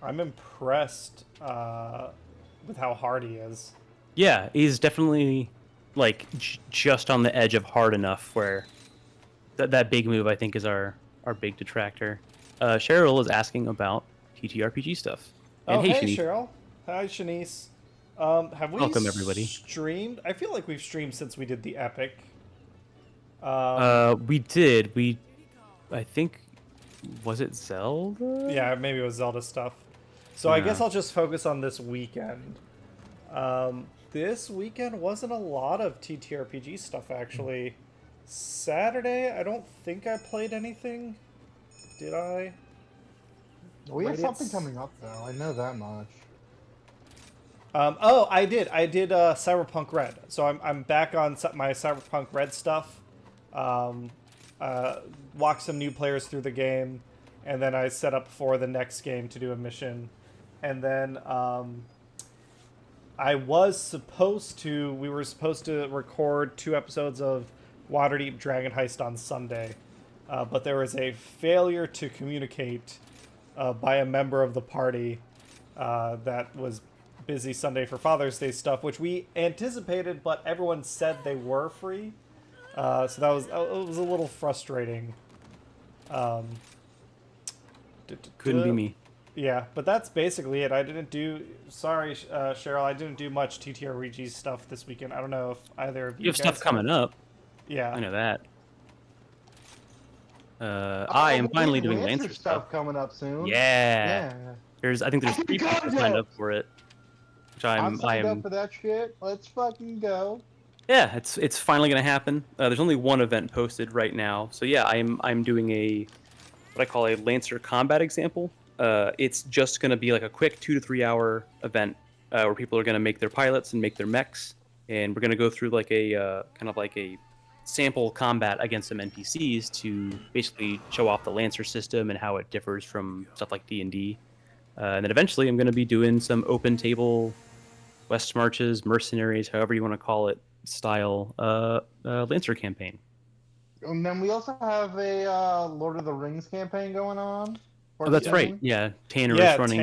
impressed with how hard he is. Yeah, he's definitely like just on the edge of hard enough where that big move I think is our big detractor. Cheryl is asking about TTRPG stuff. And Oh, hey, Shanice. Cheryl. Hi, Shanice. Have we Welcome, everybody. streamed? I feel like we've streamed since we did the Epic. We did. I think, was it Zelda? Yeah, maybe it was Zelda stuff. So I Yeah. guess I'll just focus on this weekend. This weekend wasn't a lot of TTRPG stuff, actually. Saturday, I don't think I played anything. Did I? We have But something it's- coming up though. I know that much. Oh, I did. I did Cyberpunk Red. So I'm back on my Cyberpunk Red stuff. Walk some new players through the game, and then I set up for the next game to do a mission, and then we were supposed to record 2 episodes of Waterdeep Dragon Heist on Sunday, but there was a failure to communicate by a member of the party that was busy Sunday for Father's Day stuff, which we anticipated, but everyone said they were free. So that was it was a little frustrating. Couldn't be me. Yeah, but that's basically it. I didn't do. Sorry, Cheryl, I didn't do much TTRPG stuff this weekend. I don't know if either of you. You have stuff coming up. Yeah, I know that. I am finally doing Lancer stuff coming up soon. Yeah. I think there's 3 people signed up for it. Which I'm signed up for that shit. Let's fucking go. Yeah, it's finally gonna happen. There's only 1 event posted right now, so yeah, I'm doing what I call a Lancer combat example. It's just gonna be like a quick 2 to 3 hour event where people are gonna make their pilots and make their mechs, and we're gonna go through like a kind of like a sample combat against some NPCs to basically show off the Lancer system and how it differs from stuff like D&D. And then eventually I'm gonna be doing some open table West Marches, Mercenaries, however you want to call it, style Lancer campaign. And then we also have a Lord of the Rings campaign going on. Oh, that's right. Yeah, Tanner is running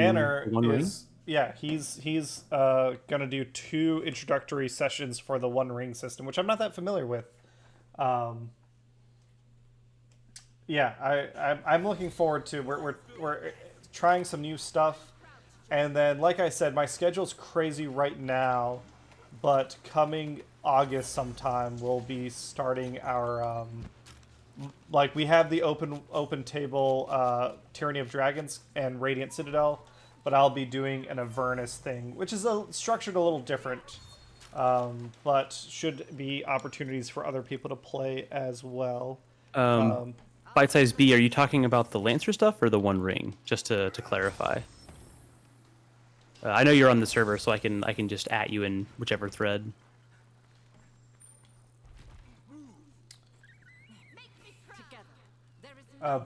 One Ring. Yeah, he's gonna do 2 introductory sessions for the One Ring system, which I'm not that familiar with. Yeah, I'm looking forward to. We're trying some new stuff, and then like I said, my schedule's crazy right now, but coming August sometime we'll be starting our like we have the open table Tyranny of Dragons and Radiant Citadel, but I'll be doing an Avernus thing, which is structured a little different, but should be opportunities for other people to play as well. Bite Size B, are you talking about the Lancer stuff or the One Ring? Just to clarify. I know you're on the server, so I can just at you in whichever thread.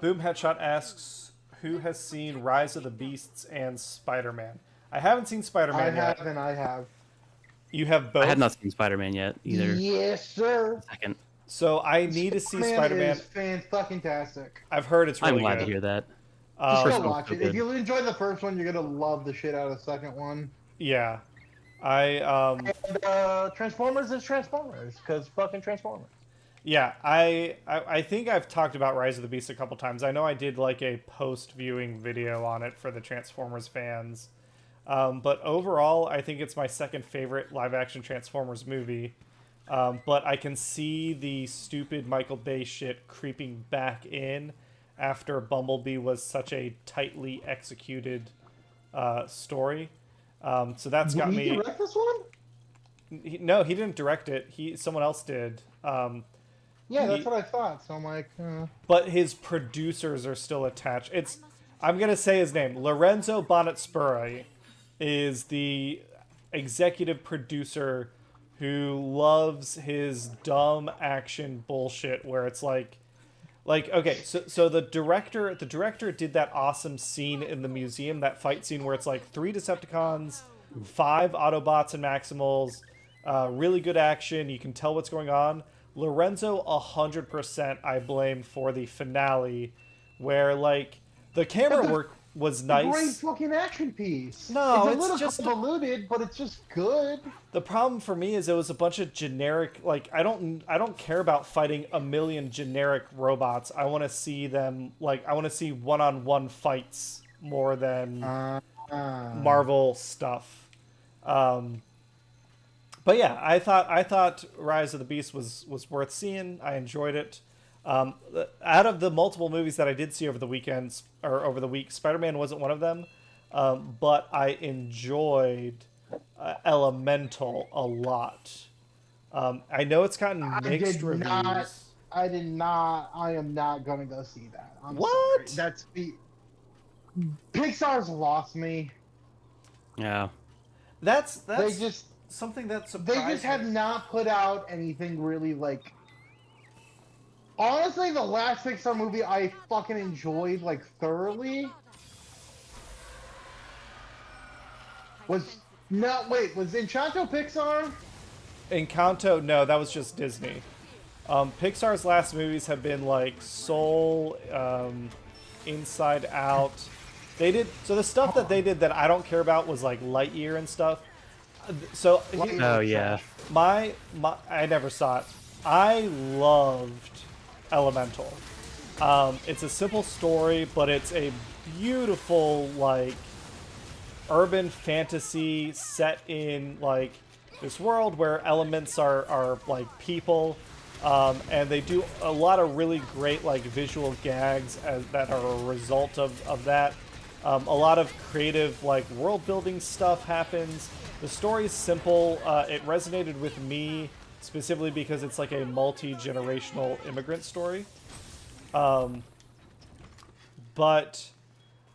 Boom Headshot asks, who has seen Rise of the Beasts and Spider-Man? I haven't seen Spider-Man yet. I have. You have both? I have not seen Spider-Man yet, either. Yes, sir. Second. So I need to see Spider-Man. Is fan-fucking-tastic. I've heard it's really good. I'm glad to hear that. Just go watch it. If you enjoy the first one, you're gonna love the shit out of the second one. Yeah. And Transformers is Transformers, because fucking Transformers. Yeah, I think I've talked about Rise of the Beast a couple times. I know I did like a post-viewing video on it for the Transformers fans. But overall, I think it's my second favorite live-action Transformers movie. But I can see the stupid Michael Bay shit creeping back in after Bumblebee was such a tightly executed story. So that's got me... Did he direct this one? No, he didn't direct it. Someone else did. Yeah, that's what I thought. So I'm like... But his producers are still attached. I'm going to say his name. Lorenzo Bonnet-Spurri is the executive producer who loves his dumb action bullshit where it's like okay, so the director did that awesome scene in the museum, that fight scene where it's like 3 Decepticons, 5 Autobots and Maximals, really good action, you can tell what's going on. Lorenzo 100% I blame for the finale where like the camera work was nice. Great fucking action piece. No, it's a little convoluted, but it's just good. The problem for me is it was a bunch of generic. Like I don't care about fighting a million generic robots. I want to see them I want to see one-on-one fights more than Marvel stuff. But yeah, I thought Rise of the Beast was worth seeing. I enjoyed it. Out of the multiple movies that I did see over the weekends or over the week, Spider-Man wasn't one of them, but I enjoyed Elemental a lot. I know it's gotten mixed reviews. I am not going to go see that. What? Sorry. Pixar's lost me. Yeah. That's They just something that they surprised just have me. not put out anything really like. Honestly, the last Pixar movie I fucking enjoyed like thoroughly was was Enchanto Pixar? Encanto, no, that was just Disney. Pixar's last movies have been like Soul, Inside Out. They did so the stuff that they did that I don't care about was like Lightyear and stuff. So Oh yeah. my I never saw it. I loved Elemental. It's a simple story, but it's a beautiful like urban fantasy set in like this world where elements are like people, and they do a lot of really great like visual gags that are a result of that. A lot of creative like world building stuff happens. The story's simple. It resonated with me specifically because it's like a multi-generational immigrant story. But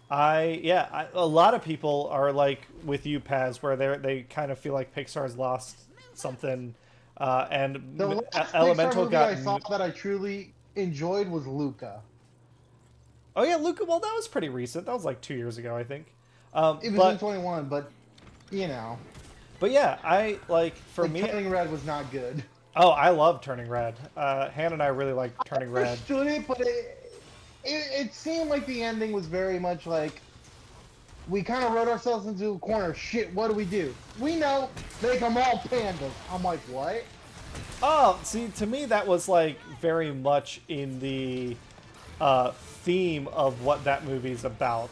a lot of people are like with you, Paz, where they kind of feel like Pixar's lost something, and The last Elemental Pixar movie got. I saw that I truly enjoyed was Luca. Oh yeah, Luca. Well, that was pretty recent. That was like 2 years ago, I think. It was in 21, but you know, But yeah, I like for like me. Turning Red was not good. Oh, I love Turning Red. Hannah and I really like Turning I Red. understood it, but it seemed like the ending was very much like we kind of wrote ourselves into a corner. Shit, what do? We know, make them all pandas. I'm like, what? Oh, see, to me that was like very much in the theme of what that movie's about.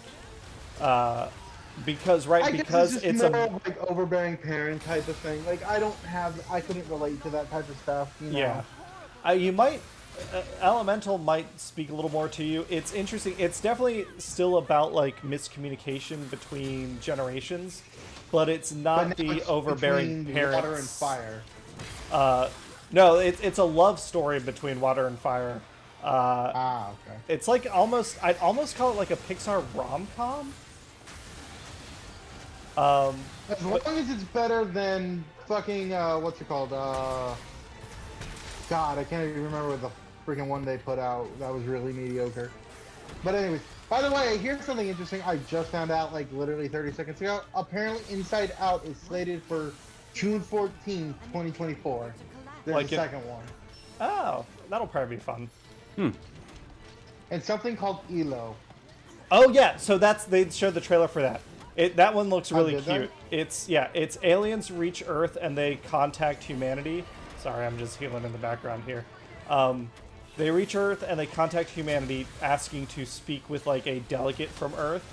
Because I guess because it's it's more a of, like overbearing parent type of thing. Like I couldn't relate to that type of stuff. You know? yeah. You might Elemental might speak a little more to you. It's interesting. It's definitely still about like miscommunication between generations, but it's not But now the it's overbearing between parents. Water and fire. No, it's a love story between water and fire. Okay. It's like I'd almost call it like a Pixar rom-com. As long as it's better than fucking what's it called? God, I can't even remember the freaking one they put out. That was really mediocre. But anyways, by the way, here's something interesting. I just found out like literally 30 seconds ago. Apparently, Inside Out is slated for June 14th, 2024. There's Like a second one. Oh, that'll probably be fun. And something called Elo. Oh yeah, so they showed the trailer for that. That one looks really did they? cute. It's aliens reach Earth and they contact humanity. Sorry, I'm just healing in the background here. They reach Earth and they contact humanity, asking to speak with like a delegate from Earth,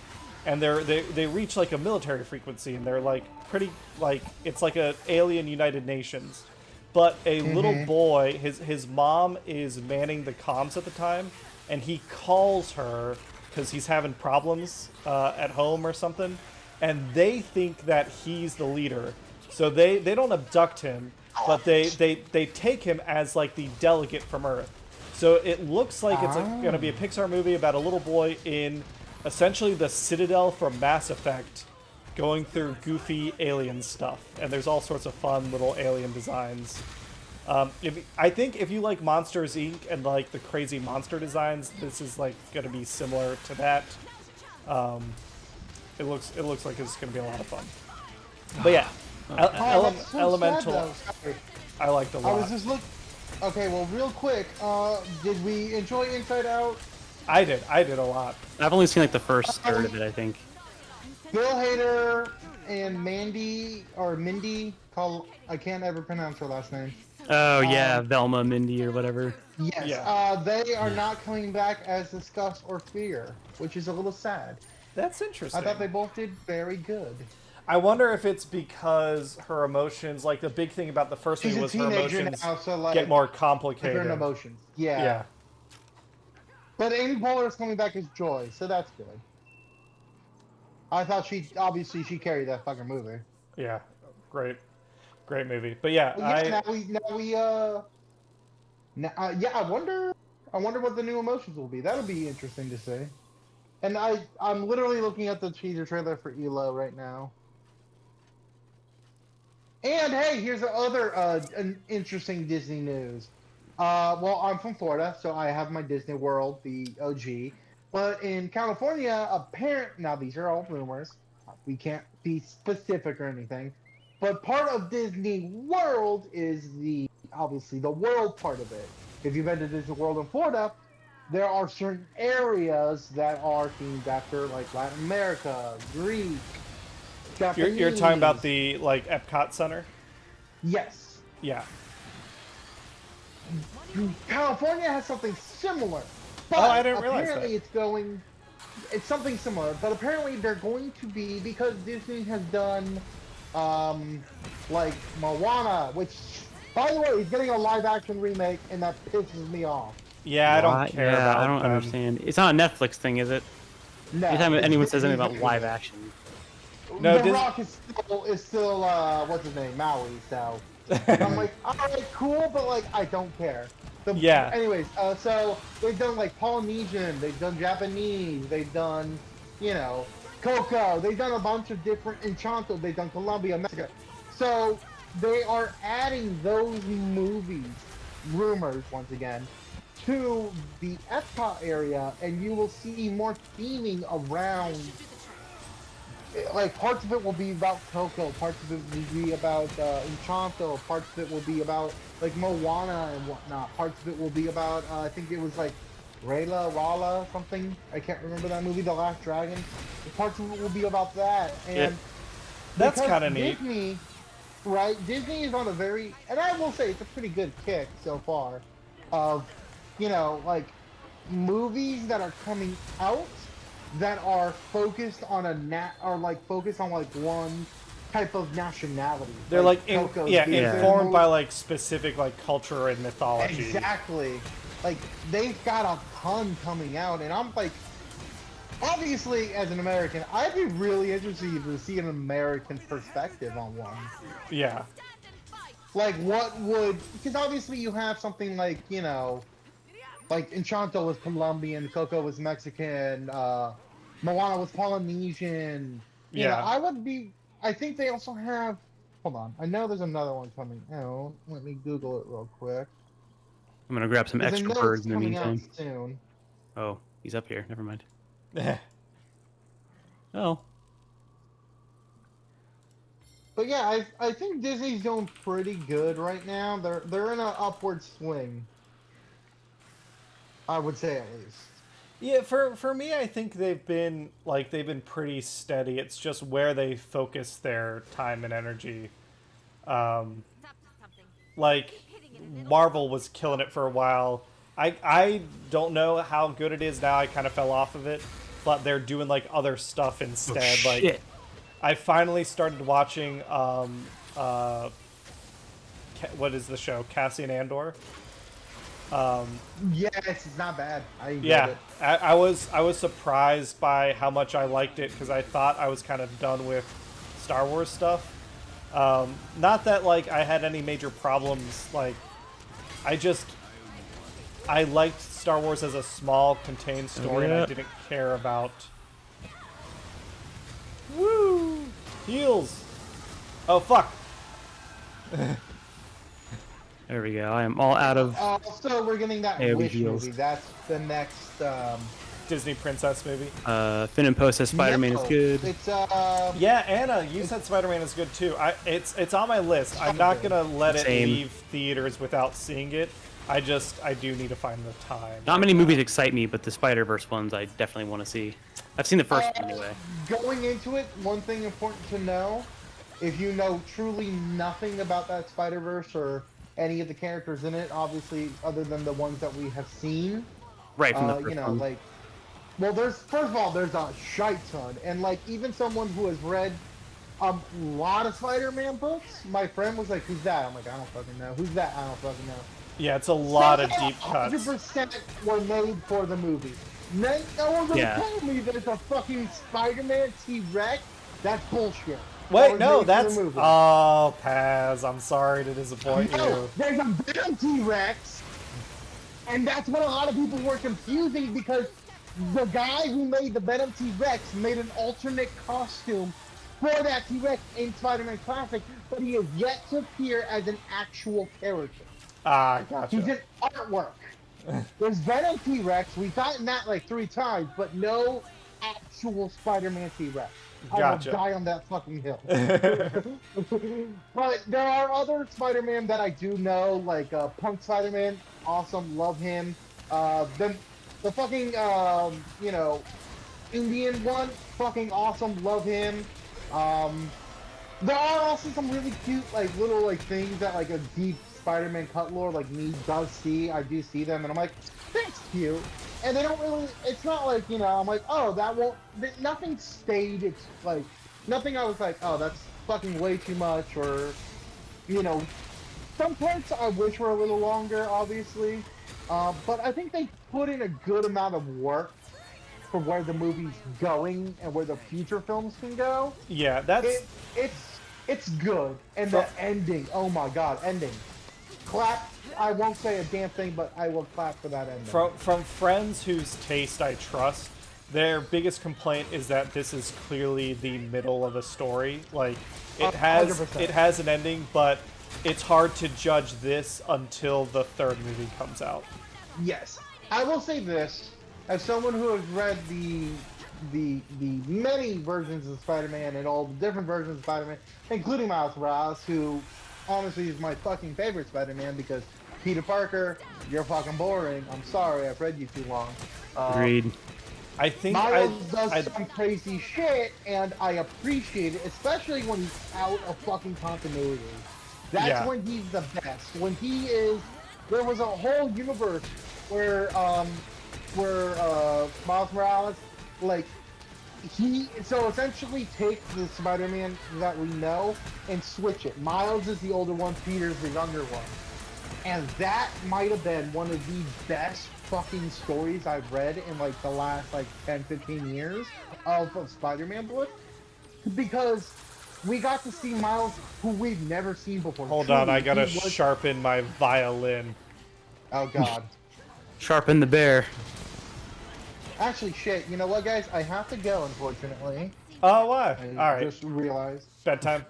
and they reach like a military frequency, and they're like pretty like it's like a alien United Nations. But a little boy, his mom is manning the comms at the time, and he calls her because he's having problems at home or something, and they think that he's the leader. So they don't abduct him, but they take him as like the delegate from Earth. So it looks like it's going to be a Pixar movie about a little boy in essentially the Citadel from Mass Effect, going through goofy alien stuff, and there's all sorts of fun little alien designs. I think if you like Monsters Inc. and like the crazy monster designs, this is like going to be similar to that. It looks like it's going to be a lot of fun. But yeah, That's so Elemental, sad, though. I liked a I lot. was just Okay, well, real quick, did we enjoy Inside Out? I did a lot. I've only seen like the first third of it, I think. Bill Hader and Mindy, I can't ever pronounce her last name. Oh yeah, Velma, Mindy, or whatever. Yes, Yeah. they are not coming back as Discuss or Fear, which is a little sad. That's interesting. I thought they both did very good. I wonder if it's because her emotions, like the big thing about the first She's movie a was her teenager emotions now, so like get more complicated. different emotions. Yeah. Yeah. But Amy Poehler is coming back as Joy, so that's good. I thought she carried that fucking movie. Yeah. Great movie. But yeah, Well, I wonder what the new emotions will be. That'll be interesting to see. And I'm literally looking at the teaser trailer for Elo right now. And hey, here's other an interesting Disney news. Well, I'm from Florida, so I have my Disney World, the OG. But in California, now these are all rumors. We can't be specific or anything. But part of Disney World is obviously the world part of it. If you've been to Disney World in Florida, there are certain areas that are themed after like Latin America, Greek, Japanese. You're talking about the like Epcot Center? Yes. Yeah. California has something similar. But Oh, I didn't realize that. apparently it's something similar, but apparently they're going to be, because Disney has done like Moana, which by the way is getting a live action remake, and that pisses me off. Yeah, I don't care about I don't them. understand. It's not a Netflix thing, is it? No, Anytime it's anyone says anything Disney's about live remake. action. No, The Rock is still what's his name, Maui. So I'm like, all right, cool, but like I don't care. Yeah. Anyways, so they've done like Polynesian, they've done Japanese, they've done, Coco. They've done a bunch of different Enchanto. They've done Colombia, Mexico. So they are adding those movies, rumors once again, to the Epcot area, and you will see more theming around. Like parts of it will be about Coco, parts of it will be about Enchanto, parts of it will be about like Moana and whatnot. Parts of it will be about I think it was like Rala something. I can't remember that movie, The Last Dragon. Parts of it will be about that, and That's kind of neat. Disney, right? Disney is on a very, and I will say it's a pretty good kick so far, of like movies that are coming out that are focused on focused on like one type of nationality. They're like Coco's being informed moved- by like specific like culture and mythology. Exactly. Like they've got a ton coming out, and I'm like, obviously as an American, I'd be really interested to see an American perspective on one. Yeah. Like what would, because obviously you have something like like Enchanto was Colombian, Coco was Mexican, Moana was Polynesian. Yeah. I think they also have, hold on, I know there's another one coming out. Let me Google it real quick. I'm gonna grab some 'Cause I extra know it's birds in the coming out meantime. soon. Oh, he's up here. Never mind. Oh. But yeah, I think Disney's doing pretty good right now. They're in an upward swing, I would say, at least. Yeah, for me, I think they've been pretty steady. It's just where they focus their time and energy. Like Marvel was killing it for a while. I don't know how good it is now. I kind of fell off of it, but they're doing like other stuff instead. Oh, like shit. I finally started watching what is the show? Cassian Andor. Yes, it's not bad. I enjoyed Yeah, it. I was surprised by how much I liked it, because I thought I was kind of done with Star Wars stuff. Not that like I had any major problems. Like I liked Star Wars as a small, contained story, and I Yeah. didn't care about. Woo! Heals. Oh fuck. There we go. I am all out of. So we're getting that AOE Wish heals. movie. That's the next. Disney princess movie. Finn and Post says Spider-Man is no, good. It's Yeah, Anna, you said Spider-Man is good too. It's on my list. I'm not gonna let it Same. leave theaters without seeing it. I do need to find the time. Not many movies excite me, but the Spider-Verse ones I definitely want to see. I've seen the first one anyway. Going into it, one thing important to know: if you know truly nothing about that Spider-Verse or any of the characters in it, obviously, other than the ones that we have seen, Right from the first one. like, well, there's a shite ton, and like even someone who has read a lot of Spider-Man books, my friend was like, "Who's that?" I'm like, "I don't fucking know." "Who's that?" "I don't fucking know." Yeah, it's a lot of deep cuts. 100% were made for the movie. No one's gonna Yeah. tell me there's a fucking Spider-Man T-Rex. That's bullshit. That Wait, was no, made for the that's movie. oh, Paz. I'm sorry to disappoint No, you. there's a Venom T-Rex, and that's what a lot of people were confusing, because the guy who made the Venom T-Rex made an alternate costume for that T-Rex in Spider-Man Classic, but he has yet to appear as an actual character. Ah, He's gotcha. an artwork. There's Venom T-Rex. We've gotten that like 3 times, but no actual Spider-Man T-Rex. I will Gotcha. die on that fucking hill. But there are other Spider-Man that I do know, like Punk Spider-Man. Awesome, love him. The fucking you know, Indian one, fucking awesome, love him. There are also some really cute like little like things that like a deep Spider-Man cut lore like me does see. I do see them, and I'm like, that's cute. And they don't really. It's not like, you know, I'm like, oh, that won't. Nothing stayed. It's like nothing. I was like, oh, that's fucking way too much, or you know, some parts I wish were a little longer, obviously. But I think they put in a good amount of work for where the movie's going and where the future films can go. Yeah, that's It's good. And the ending, oh my god, ending. Clap. I won't say a damn thing, but I will clap for that ending. from friends whose taste I trust. Their biggest complaint is that this is clearly the middle of a story. Like it has 100%. an ending, but it's hard to judge this until the third movie comes out. Yes. I will say this, as someone who has read the many versions of Spider-Man and all the different versions of Spider-Man, including Miles Morales, who honestly is my fucking favorite Spider-Man because Peter Parker, you're fucking boring. I'm sorry, I've read you too long. Agreed. I think Miles does some crazy shit, and I appreciate it, especially when he's out of fucking continuity. That's when he's the best. When he is, there was a whole universe where Miles Morales, like, he so essentially take the Spider-Man that we know and switch it. Miles is the older one, Peter's the younger one. And that might have been one of the best fucking stories I've read in like the last like 10-15 years of Spider-Man book, because we got to see Miles who we've never seen before. Hold Truly, on, I gotta he was... sharpen my violin. Oh god. Sharpen the bear. Actually, shit, you know what, guys? I have to go, unfortunately. Oh, why? I All right, just realized. bedtime.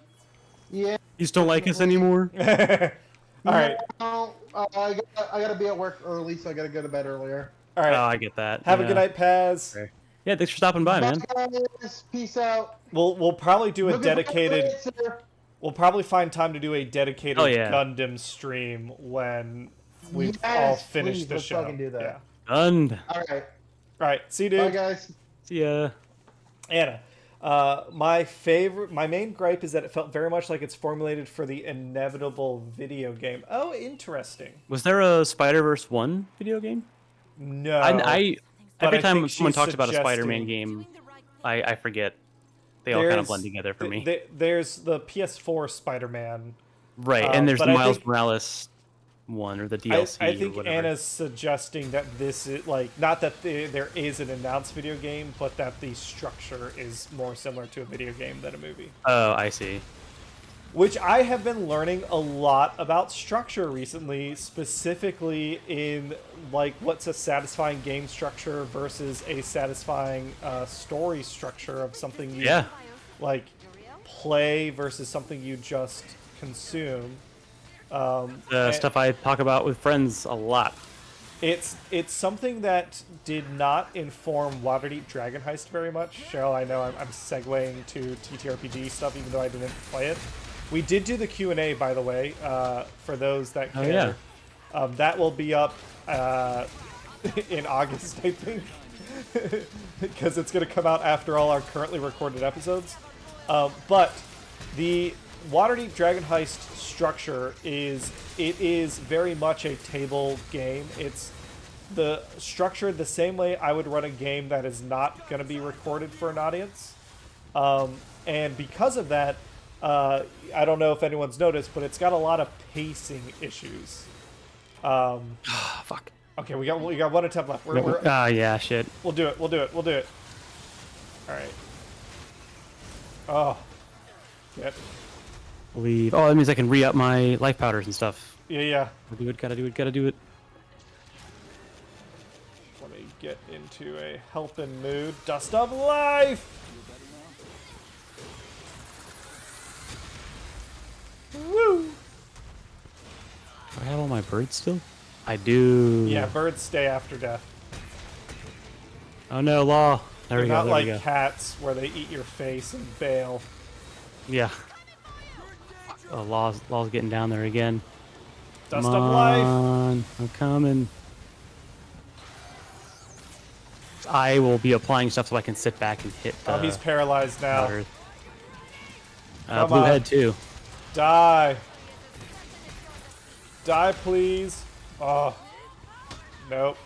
Yeah. You just don't like us anymore? All right, No, I gotta be at work early, so I gotta go to bed earlier. all Oh, right. I get that. Have a yeah. good night, Paz. Okay. Yeah, thanks for stopping by, man. Bye, guys. Peace out. We'll probably do a Looking forward to dedicated. it, sir. We'll probably find time to do a dedicated Oh, yeah. Gundam stream when we've Yes, all finished please, the let's show. fucking do that. Yeah. Done. All right. All right. See you, Bye, dude. guys. See ya. Anna, my main gripe is that it felt very much like it's formulated for the inevitable video game. Oh, interesting. Was there a Spider-Verse 1 video game? No. I but every I time think someone she's talks about a suggesting- Spider-Man game, I forget. They all kind of blend together for me. There's the PS4 Spider-Man. Right, and there's but the I Miles think- Morales one, or the DLC, I or think whatever. Anna's suggesting that this is like not that there is an announced video game, but that the structure is more similar to a video game than a movie. Oh, I see. Which I have been learning a lot about structure recently, specifically in like what's a satisfying game structure versus a satisfying story structure of something you like play versus something you just consume. Stuff I talk about with friends a lot. It's something that did not inform Waterdeep Dragon Heist very much. Cheryl, I know I'm segueing to TTRPG stuff, even though I didn't play it. We did do the Q&A, by the way, for those that care. Oh, yeah. That will be up in August, I think, because it's going to come out after all our currently recorded episodes. But the Waterdeep Dragon Heist structure is very much a table game. It's the structured the same way I would run a game that is not going to be recorded for an audience. And because of that, I don't know if anyone's noticed, but it's got a lot of pacing issues. Fuck. Okay, we got one attempt left. Yeah, shit. We'll do it. All right. Oh. Yep. Leave. Oh, that means I can re-up my life powders and stuff. Yeah. Gotta do it. Let me get into a helping mood. Dust of life! birds still? I do. Yeah, birds stay after death. Oh no, Law. There They're we go. not There like we go. cats where they eat your face and bail. Yeah. Oh, Law's getting down there again. Dust Come of life. on, I'm coming. I will be applying stuff so I can sit back and hit. Oh, he's paralyzed now. water. Come Blue on. head too. Die. Die, please. Oh. Nope.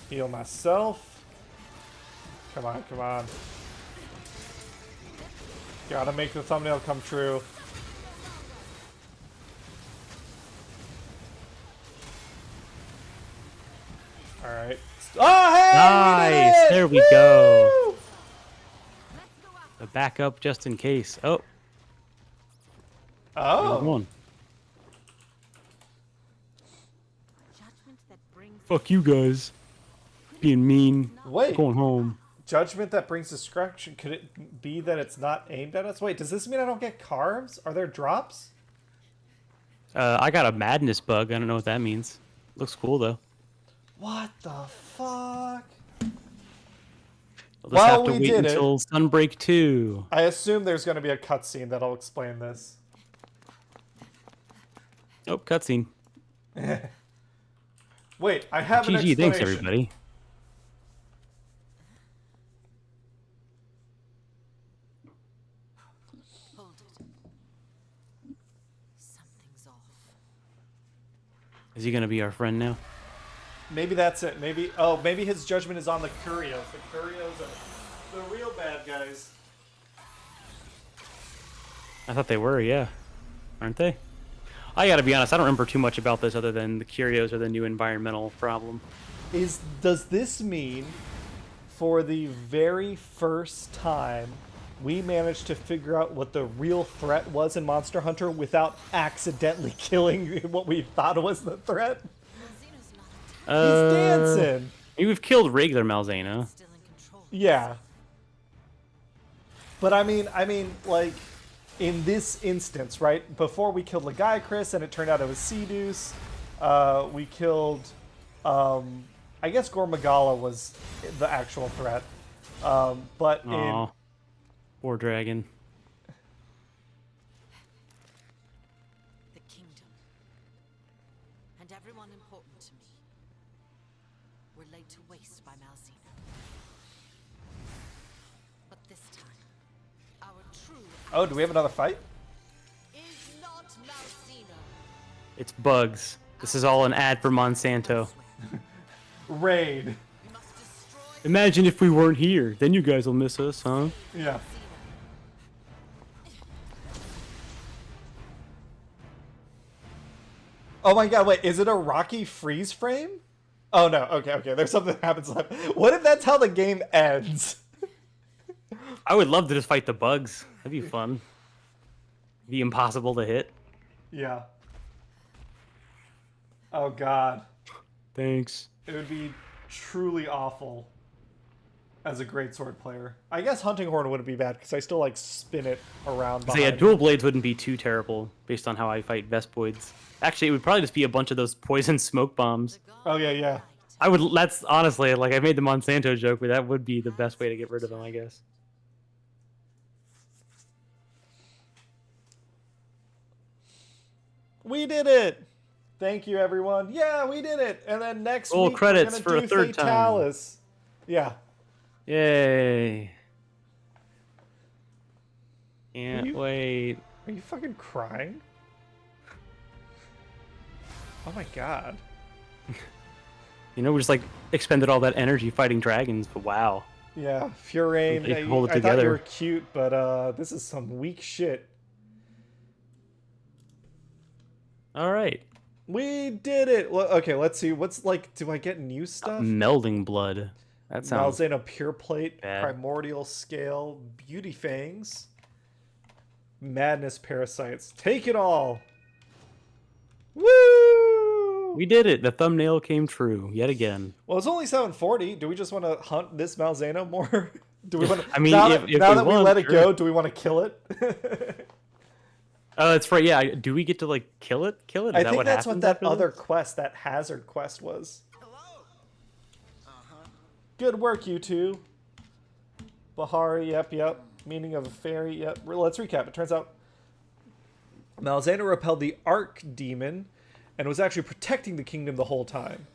Heal myself. Come on, come on. Gotta make the thumbnail come true. Alright. Oh, hey! Nice! We did it! There we go. Woo! A backup just in case. Oh, Oh. one. Judgment that brings Fuck you guys. Being mean. Wait. Going home. Judgment that brings destruction. Could it be that it's not aimed at us? Wait, does this mean I don't get carbs? Are there drops? I got a madness bug. I don't know what that means. Looks cool though. What the fuck? I'll just Well, have to we wait did it. until Sunbreak 2. I assume there's going to be a cutscene that'll explain this. Oh, cutscene. Wait, I have an GG, explanation. thanks everybody. hold it. Something's off. Is he gonna be our friend now? Maybe that's it. Maybe maybe his judgment is on the Curios. The Curios are the real bad guys. I thought they were, yeah. Aren't they? I gotta be honest, I don't remember too much about this other than the Curios are the new environmental problem. Does this mean for the very first time we managed to figure out what the real threat was in Monster Hunter without accidentally killing what we thought was the threat? Malzeno's not He's dancing. Maybe we've killed regular Malzeno. still in control. Yeah. But I mean, like, in this instance, right? Before we killed Legiacris and it turned out it was Seduce, we killed, I guess Gormagala was the actual threat. But Aw. Poor dragon. The kingdom. And everyone important to me were laid to waste by Malzeno. But this time, our true oh, do we have another fight? is not Malzeno. It's bugs. This is all an ad for Monsanto. Raid. We must destroy Imagine if we weren't here. Then you guys will miss us, huh? Yeah. Oh my god, wait, is it a Rocky freeze frame? Oh no, okay, there's something that happens left. What if that's how the game ends? I would love to just fight the bugs. That'd be fun. Be impossible to hit. Yeah. Oh god. Thanks. It would be truly awful as a great sword player. I guess Hunting Horn wouldn't be bad because I still like spin it around So behind. yeah, dual blades wouldn't be too terrible based on how I fight Vespoids. Actually, it would probably just be a bunch of those poison smoke bombs. Oh yeah. I would. That's honestly like I made the Monsanto joke, but that would be the best way to get rid of them, I guess. We did it! Thank you, everyone. Yeah, we did it. And then next Full week credits we're for gonna a do third time. Fatalis. Yeah. Yay! Can't You- wait. Are you fucking crying? Oh my god. You know, we just like expended all that energy fighting dragons, but wow. Yeah, Furane. They hold it I thought you together. were cute, but this is some weak shit. All right. We did it. Okay, let's see. What's like? Do I get new stuff? Melding blood. That sounds. Malzeno Pure Plate, bad. Primordial Scale, Beauty Fangs, Madness Parasites. Take it all. Woo! We did it. The thumbnail came true yet again. Well, it's only 7:40. Do we just want to hunt this Malzeno more? Do we want to? I mean, now if that, we now that we want, let it sure. go, do we want to kill it? Oh, that's right. Yeah. Do we get to like kill it? Is I that think what that's what happens that after other this? quest, that hazard quest, was. Good work, you two. Bahari, yep. Meaning of a fairy, yep. Let's recap. It turns out Malzeno repelled the Arc Demon and was actually protecting the kingdom the whole time.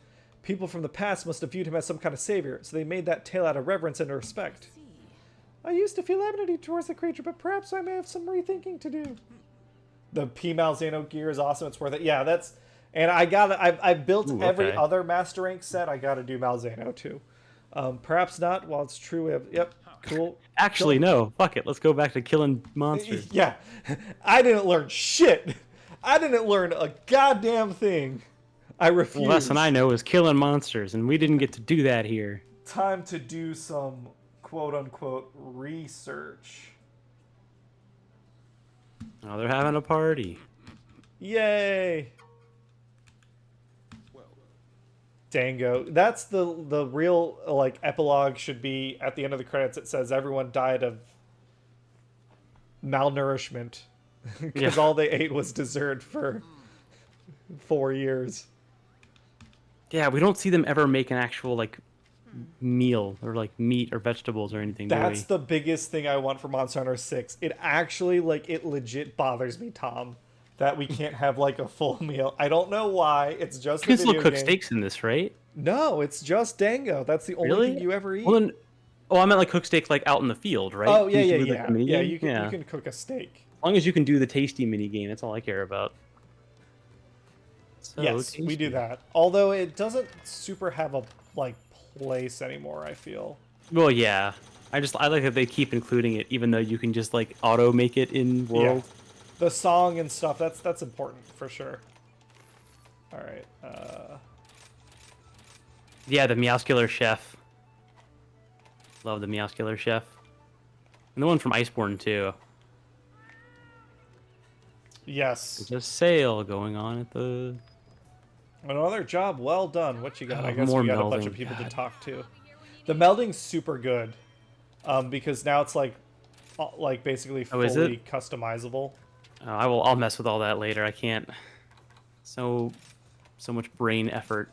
People from the past must have viewed him as some kind of savior, so they made that tale out of reverence and respect. I used to feel enmity towards the creature, but perhaps I may have some rethinking to do. The P Malzeno gear is awesome. It's worth it. Yeah, that's... And I've built every other Master Rank set. I gotta do Malzeno too. Perhaps not. While it's true, we have... Yep, cool. Actually, no. Fuck it. Let's go back to killing monsters. Yeah. I didn't learn shit. I didn't learn a goddamn thing. I refuse. The lesson I know is killing monsters, and we didn't get to do that here. Time to do some quote-unquote research. Oh, they're having a party. Yay! Dango. That's the real like epilogue should be at the end of the credits. It says everyone died of malnourishment because all they ate was dessert for 4 years. Yeah, we don't see them ever make an actual like meal or like meat or vegetables or anything. That's do we? the biggest thing I want for Monster Hunter 6. It actually like it legit bothers me, Tom, that we can't have like a full meal. I don't know why. It's just You a can still video cook game. steaks in this, right? No, it's just Dango. That's the only Really? thing you ever eat. Well, then, oh, I meant like cook steaks like out in the field, right? Oh Can yeah, you do, like, a mini yeah. game? You can cook a steak. As long as you can do the tasty mini game, that's all I care about. So Yes, we do tasty. that. Although it doesn't super have a like place anymore, I feel. Well, yeah. I like that they keep including it, even though you can just like auto make it in world. Yeah. The song and stuff, that's important for sure. All right. Yeah, the Meowscular Chef. Love the Meowscular Chef. And the one from Iceborne too. Yes. There's a sale going on at the... Another job well done. What you got? Oh, I guess more we got a bunch of melding. people to God. talk to. The melding's super good. Because now it's like basically Oh, is fully it? customizable. I'll mess with all that later. I can't. So much brain effort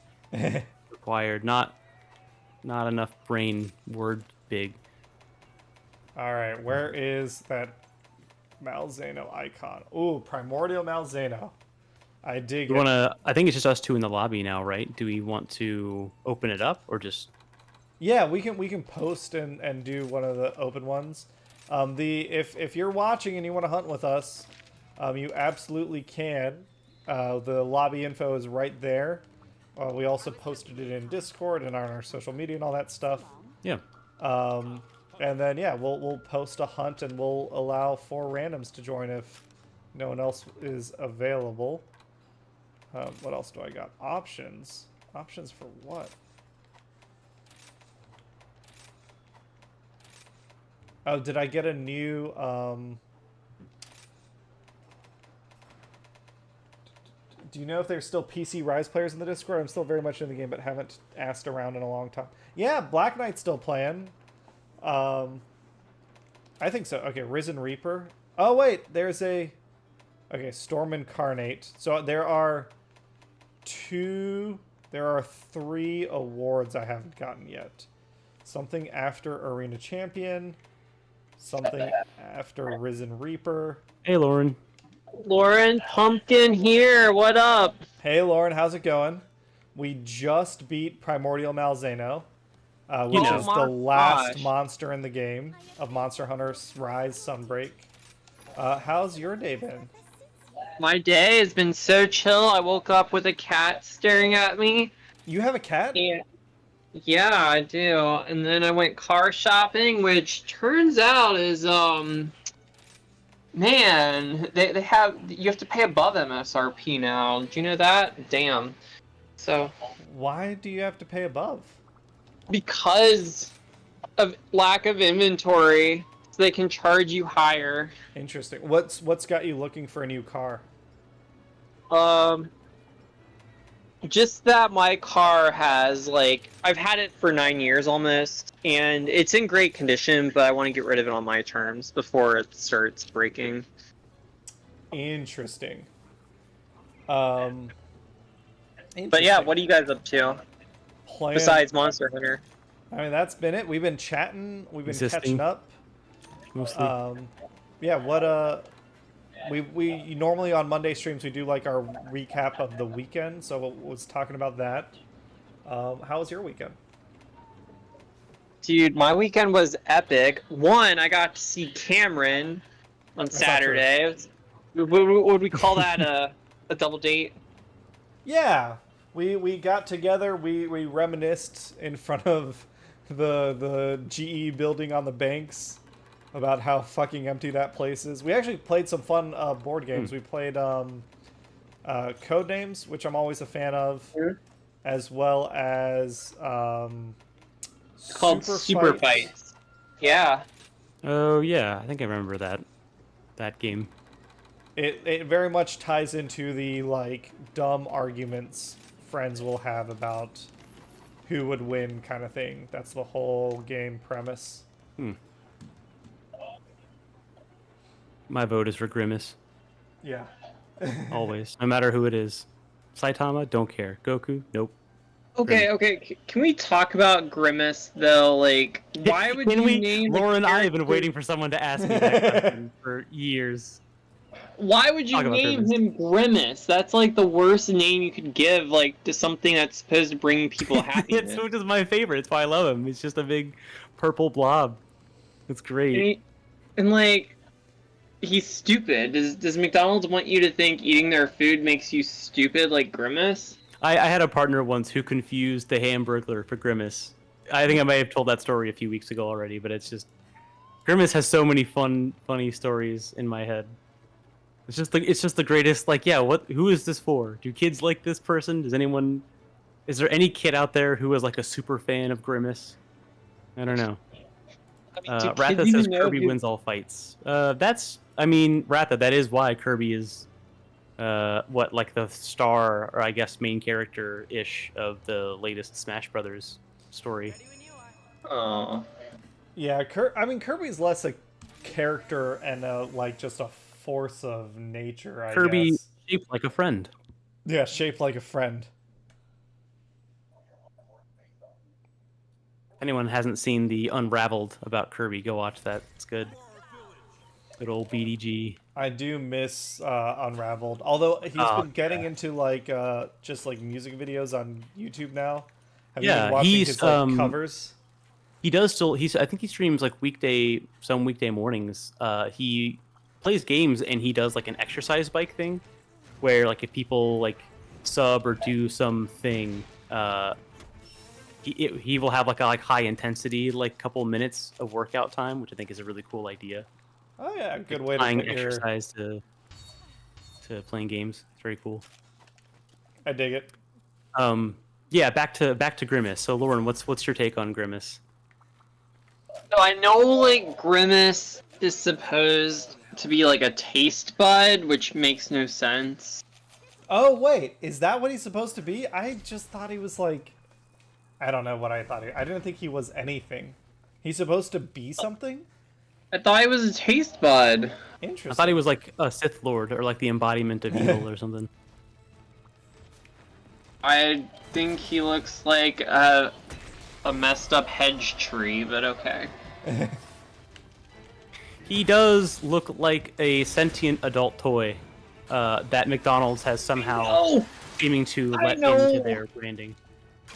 required. Not enough brain word big. All right, where is that Malzeno icon? Ooh, Primordial Malzeno. I dig You it. wanna? I think it's just us two in the lobby now, right? Do we want to open it up or just? Yeah, we can post and do one of the open ones. If you're watching and you want to hunt with us, you absolutely can. The lobby info is right there. We also posted it in Discord and on our social media and all that stuff. Yeah. And then yeah, we'll post a hunt and we'll allow 4 randoms to join if no one else is available. What else do I got? Options. Options for what? Oh, did I get a new do you know if there's still PC Rise players in the Discord? I'm still very much in the game, but haven't asked around in a long time. Yeah, Black Knight's still playing. I think so. Okay, Risen Reaper. Oh wait, there's a... Okay, Storm Incarnate. So there are 3 awards I haven't gotten yet. Something after Arena Champion. Something after Risen Reaper. Hey, Lauren. Lauren Pumpkin here. What up? Hey Lauren, how's it going? We just beat Primordial Malzeno, which You know. is Oh the my last gosh. monster in the game of Monster Hunter Rise Sunbreak. How's your day been? My day has been so chill. I woke up with a cat staring at me. You have a cat? Yeah, I do. And then I went car shopping, which turns out is man, they have you have to pay above MSRP now. Do you know that? Damn. So Why do you have to pay above? because of lack of inventory, so they can charge you higher. Interesting. What's got you looking for a new car? Just that my car has, like, I've had it for 9 years almost, and it's in great condition, but I want to get rid of it on my terms before it starts breaking. Interesting. But yeah, what are you guys up to Playing, besides Monster Hunter? I mean, that's been it. We've been chatting. We've been Existing. catching up. Mostly. Yeah. We normally on Monday streams we do like our recap of the weekend. So I was talking about that. How was your weekend? Dude, my weekend was epic. One, I got to see Cameron on That's not Saturday. Would we call that a double date? Yeah, we got together. We reminisced in front of the GE building on the banks about how fucking empty that place is. We actually played some fun board games. We played Codenames, which I'm always a fan of, as well as It's called Super Fights. Yeah. Oh yeah, I think I remember that game. It very much ties into the like dumb arguments friends will have about who would win kind of thing. That's the whole game premise. My vote is for Grimace. Yeah. Always. No matter who it is. Saitama, don't care. Goku, nope. Okay. Can we talk about Grimace though? Like, why would you name? Laura and I have been waiting for someone to ask me that question for years. Why would you Talk about name Grimace. him Grimace? That's like the worst name you could give, like, to something that's supposed to bring people happiness. It's just my favorite. It's why I love him. He's just a big purple blob. It's great. And like, he's stupid. Does McDonald's want you to think eating their food makes you stupid like Grimace? I had a partner once who confused the Hamburglar for Grimace. I think I may have told that story a few weeks ago already, but it's just Grimace has so many funny stories in my head. It's just the greatest. Like, yeah, who is this for? Do kids like this person? Is there any kid out there who is like a super fan of Grimace? I don't know. Ratha says Kirby wins all fights. Ratha, that is why Kirby is like the star, or I guess main character-ish of the latest Smash Brothers story. Oh. Yeah, Kirby's less a character and like just a force of nature, I Kirby guess. shaped like a friend. Yeah, shaped like a friend. If anyone hasn't seen the Unraveled about Kirby, go watch that. It's good. Good old BDG. I do miss Unraveled, although he's been getting into like just like music videos on YouTube now. Have you been watching his like, covers? He does still. I think he streams like some weekday mornings. He plays games and he does like an exercise bike thing, where like if people like sub or do something, he will have like a high intensity like couple minutes of workout time, which I think is a really cool idea. Oh yeah, good way to Tying put your... exercise to playing games. It's very cool. I dig it. Yeah, back to Grimace. So Lauren, what's your take on Grimace? So I know like Grimace is supposed to be like a taste bud, which makes no sense. Oh wait, is that what he's supposed to be? I just thought he was like, I don't know what I thought. I didn't think he was anything. He's supposed to be something? I thought he was a taste bud. Interesting. I thought he was like a Sith Lord or like the embodiment of evil or something. I think he looks like a messed up hedge tree, but okay. He does look like a sentient adult toy that McDonald's has somehow aiming to let into their branding.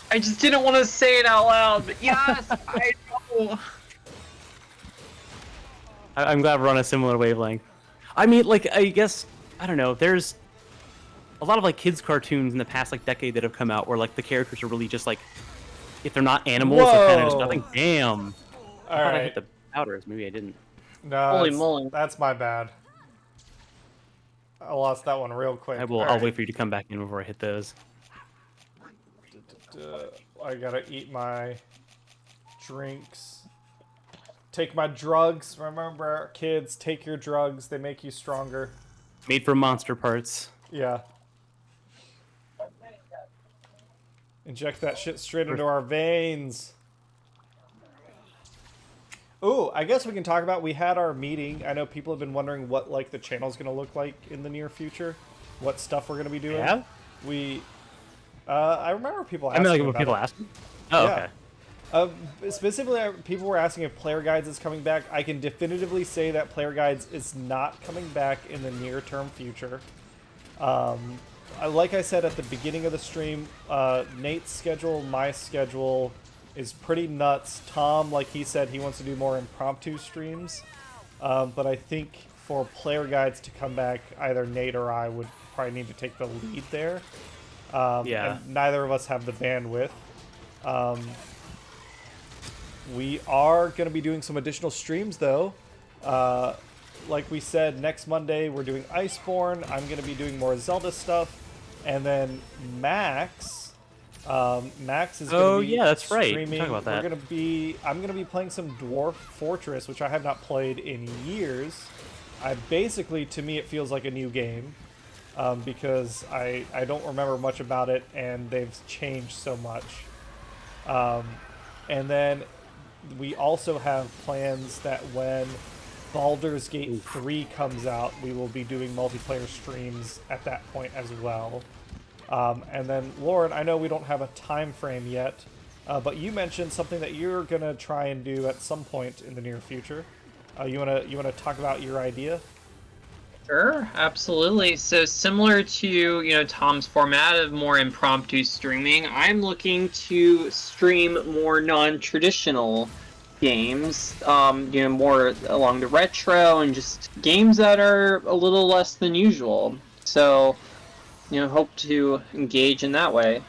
I just didn't want to say it out loud, but yes, I know. I'm glad we're on a similar wavelength. I mean, like, I guess, I don't know, there's a lot of like kids cartoons in the past like decade that have come out where like the characters are really just like, if they're not animals, they're kind of just nothing. Damn. I thought I hit the powders. Maybe I didn't. No, Holy moly. That's my bad. I lost that one real quick. I'll wait for you to come back in before I hit those. I gotta eat my drinks. Take my drugs. Remember, kids, take your drugs. They make you stronger. Made from monster parts. Yeah. Inject that shit straight into our veins. Oh, I guess we can talk about. We had our meeting. I know people have been wondering what like the channel's going to look like in the near future, what stuff we're going to be doing. Yeah. We, I remember people asking. I mean, like, when about people it. ask. Oh, Yeah. okay. Specifically, people were asking if Player Guides is coming back. I can definitively say that Player Guides is not coming back in the near-term future. Like I said at the beginning of the stream, Nate's schedule, my schedule is pretty nuts. Tom, like he said, he wants to do more impromptu streams. But I think for Player Guides to come back, either Nate or I would probably need to take the lead there. Yeah. And neither of us have the bandwidth. We are going to be doing some additional streams, though. Like we said, next Monday we're doing Iceborne. I'm going to be doing more Zelda stuff. And then Max... Max is going to be that's right. streaming. Talk about that. I'm going to be playing some Dwarf Fortress, which I have not played in years. Basically, to me, it feels like a new game. Because I don't remember much about it, and they've changed so much. And then we also have plans that when Baldur's Gate 3 comes out, we will be doing multiplayer streams at that point as well. And then, Lauren, I know we don't have a time frame yet, but you mentioned something that you're going to try and do at some point in the near future. You wanna talk about your idea? Sure, absolutely. So similar to, Tom's format of more impromptu streaming, I'm looking to stream more non-traditional games, more along the retro and just games that are a little less than usual. So, hope to engage in that way.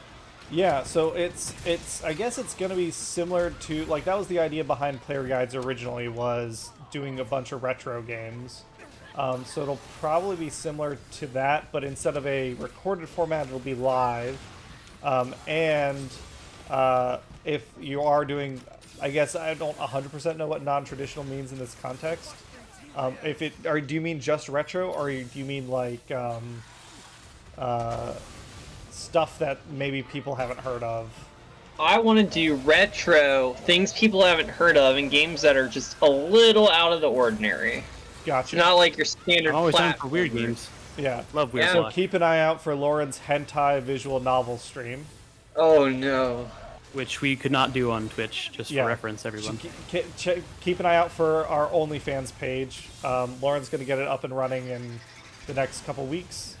Yeah, so it's I guess it's going to be similar to, like, that was the idea behind Player Guides originally, was doing a bunch of retro games. So it'll probably be similar to that, but instead of a recorded format, it'll be live. And if you are doing, I guess I don't 100% know what non-traditional means in this context. Do you mean just retro, or do you mean like stuff that maybe people haven't heard of? I want to do retro, things people haven't heard of, and games that are just a little out of the ordinary. Gotcha. Not like your standard I'm always down for platformer. weird games. Yeah. Love weird So stuff. keep an eye out for Lauren's hentai visual novel stream. Oh no. Which we could not do on Twitch, just Yeah. for reference, everyone. Keep an eye out for our OnlyFans page. Lauren's going to get it up and running in the next couple weeks.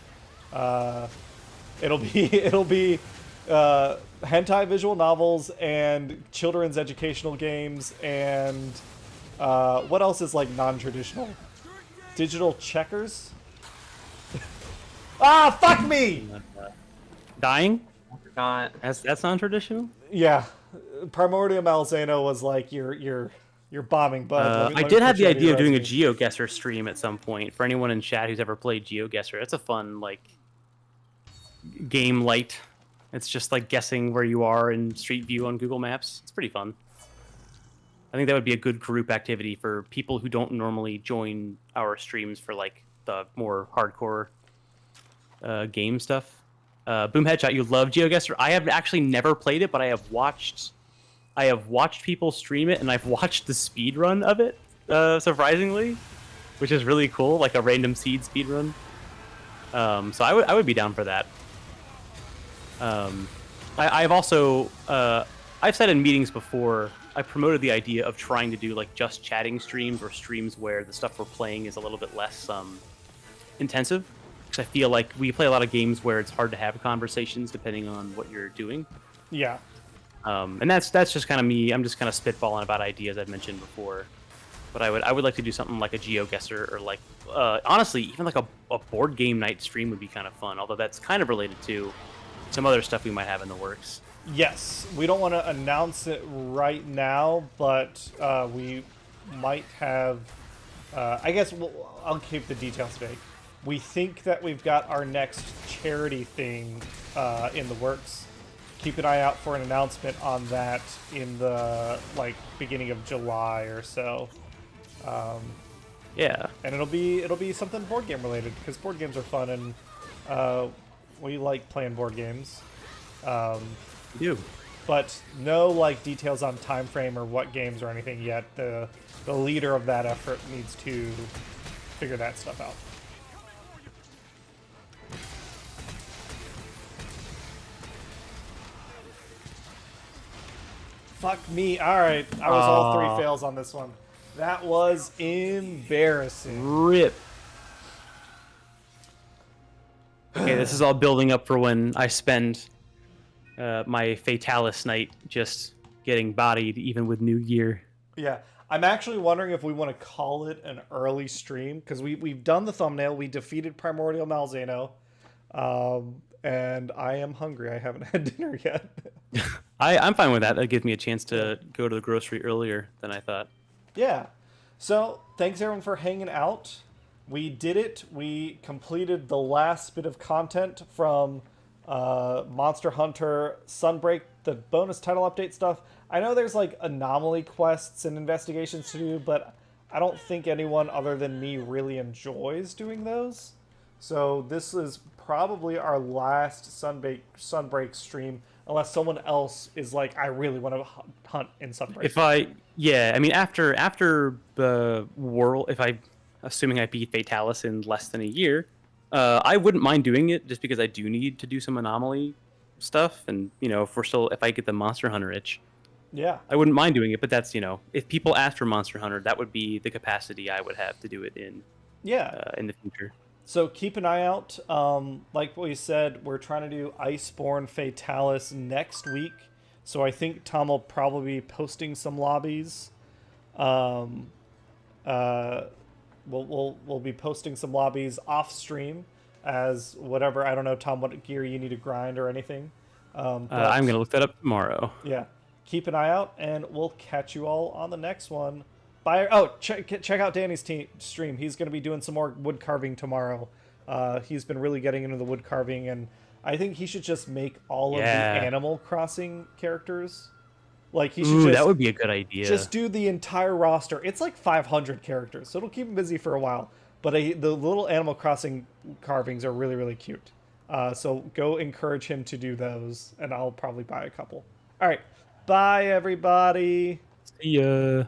It'll be hentai visual novels and children's educational games and what else is like non-traditional? Digital checkers? Ah, fuck me! Dying? Not. That's non-traditional? Yeah, Primordial Malzeno was like your bombing bud. I did have the idea of doing a GeoGuessr stream at some point. For anyone in chat who's ever played GeoGuessr, it's a fun game light. It's just like guessing where you are in Street View on Google Maps. It's pretty fun. I think that would be a good group activity for people who don't normally join our streams for like the more hardcore game stuff. Boom Headshot, you love GeoGuessr. I have actually never played it, but I have watched people stream it, and I've watched the speed run of it, surprisingly, which is really cool, like a random seed speed run. So I would be down for that. I've also I've said in meetings before, I promoted the idea of trying to do like just chatting streams or streams where the stuff we're playing is a little bit less intensive. Because I feel like we play a lot of games where it's hard to have conversations depending on what you're doing. Yeah. And that's just kind of me. I'm just kind of spitballing about ideas I've mentioned before. But I would like to do something like a GeoGuessr, or like honestly even like a board game night stream would be kind of fun. Although that's kind of related to some other stuff we might have in the works. Yes, we don't want to announce it right now, but we might have. I guess I'll keep the details vague. We think that we've got our next charity thing in the works. Keep an eye out for an announcement on that in the beginning of July or so. Yeah, and it'll be something board game related, because board games are fun, and we like playing board games. we do. but no like details on time frame or what games or anything yet. The leader of that effort needs to figure that stuff out. Fuck me. All right, I was all three fails on this one. That was embarrassing. Rip. Okay, this is all building up for when I spend my Fatalis night just getting bodied, even with new gear. Yeah, I'm actually wondering if we want to call it an early stream, because we've done the thumbnail. We defeated Primordial Malzeno, and I am hungry. I haven't had dinner yet. I'm fine with that. That gives me a chance to go to the grocery earlier than I thought. Yeah. So, thanks everyone for hanging out. We did it. We completed the last bit of content from Monster Hunter Sunbreak, the bonus title update stuff. I know there's like anomaly quests and investigations to do, but I don't think anyone other than me really enjoys doing those. So this is probably our last Sunbreak stream, unless someone else is like, I really want to hunt in Sunbreak. I mean, after the world, assuming I beat Fatalis in less than a year, I wouldn't mind doing it just because I do need to do some anomaly stuff, and if I get the Monster Hunter itch, yeah, I wouldn't mind doing it. But that's if people ask for Monster Hunter, that would be the capacity I would have to do it in. Yeah, in the future. So keep an eye out. Like what we said, we're trying to do Iceborne Fatalis next week. So I think Tom will probably be posting some lobbies. We'll be posting some lobbies off stream as whatever. I don't know, Tom, what gear you need to grind or anything. I'm gonna look that up tomorrow. Yeah, keep an eye out, and we'll catch you all on the next one. Bye. Oh, check out Danny's stream. He's going to be doing some more wood carving tomorrow. He's been really getting into the wood carving, and I think he should just make all of the Animal Crossing characters. Like he should. That would be a good idea. Just do the entire roster. It's like 500 characters, so it'll keep him busy for a while. But the little Animal Crossing carvings are really, really cute. So go encourage him to do those, and I'll probably buy a couple. All right. Bye, everybody. See ya.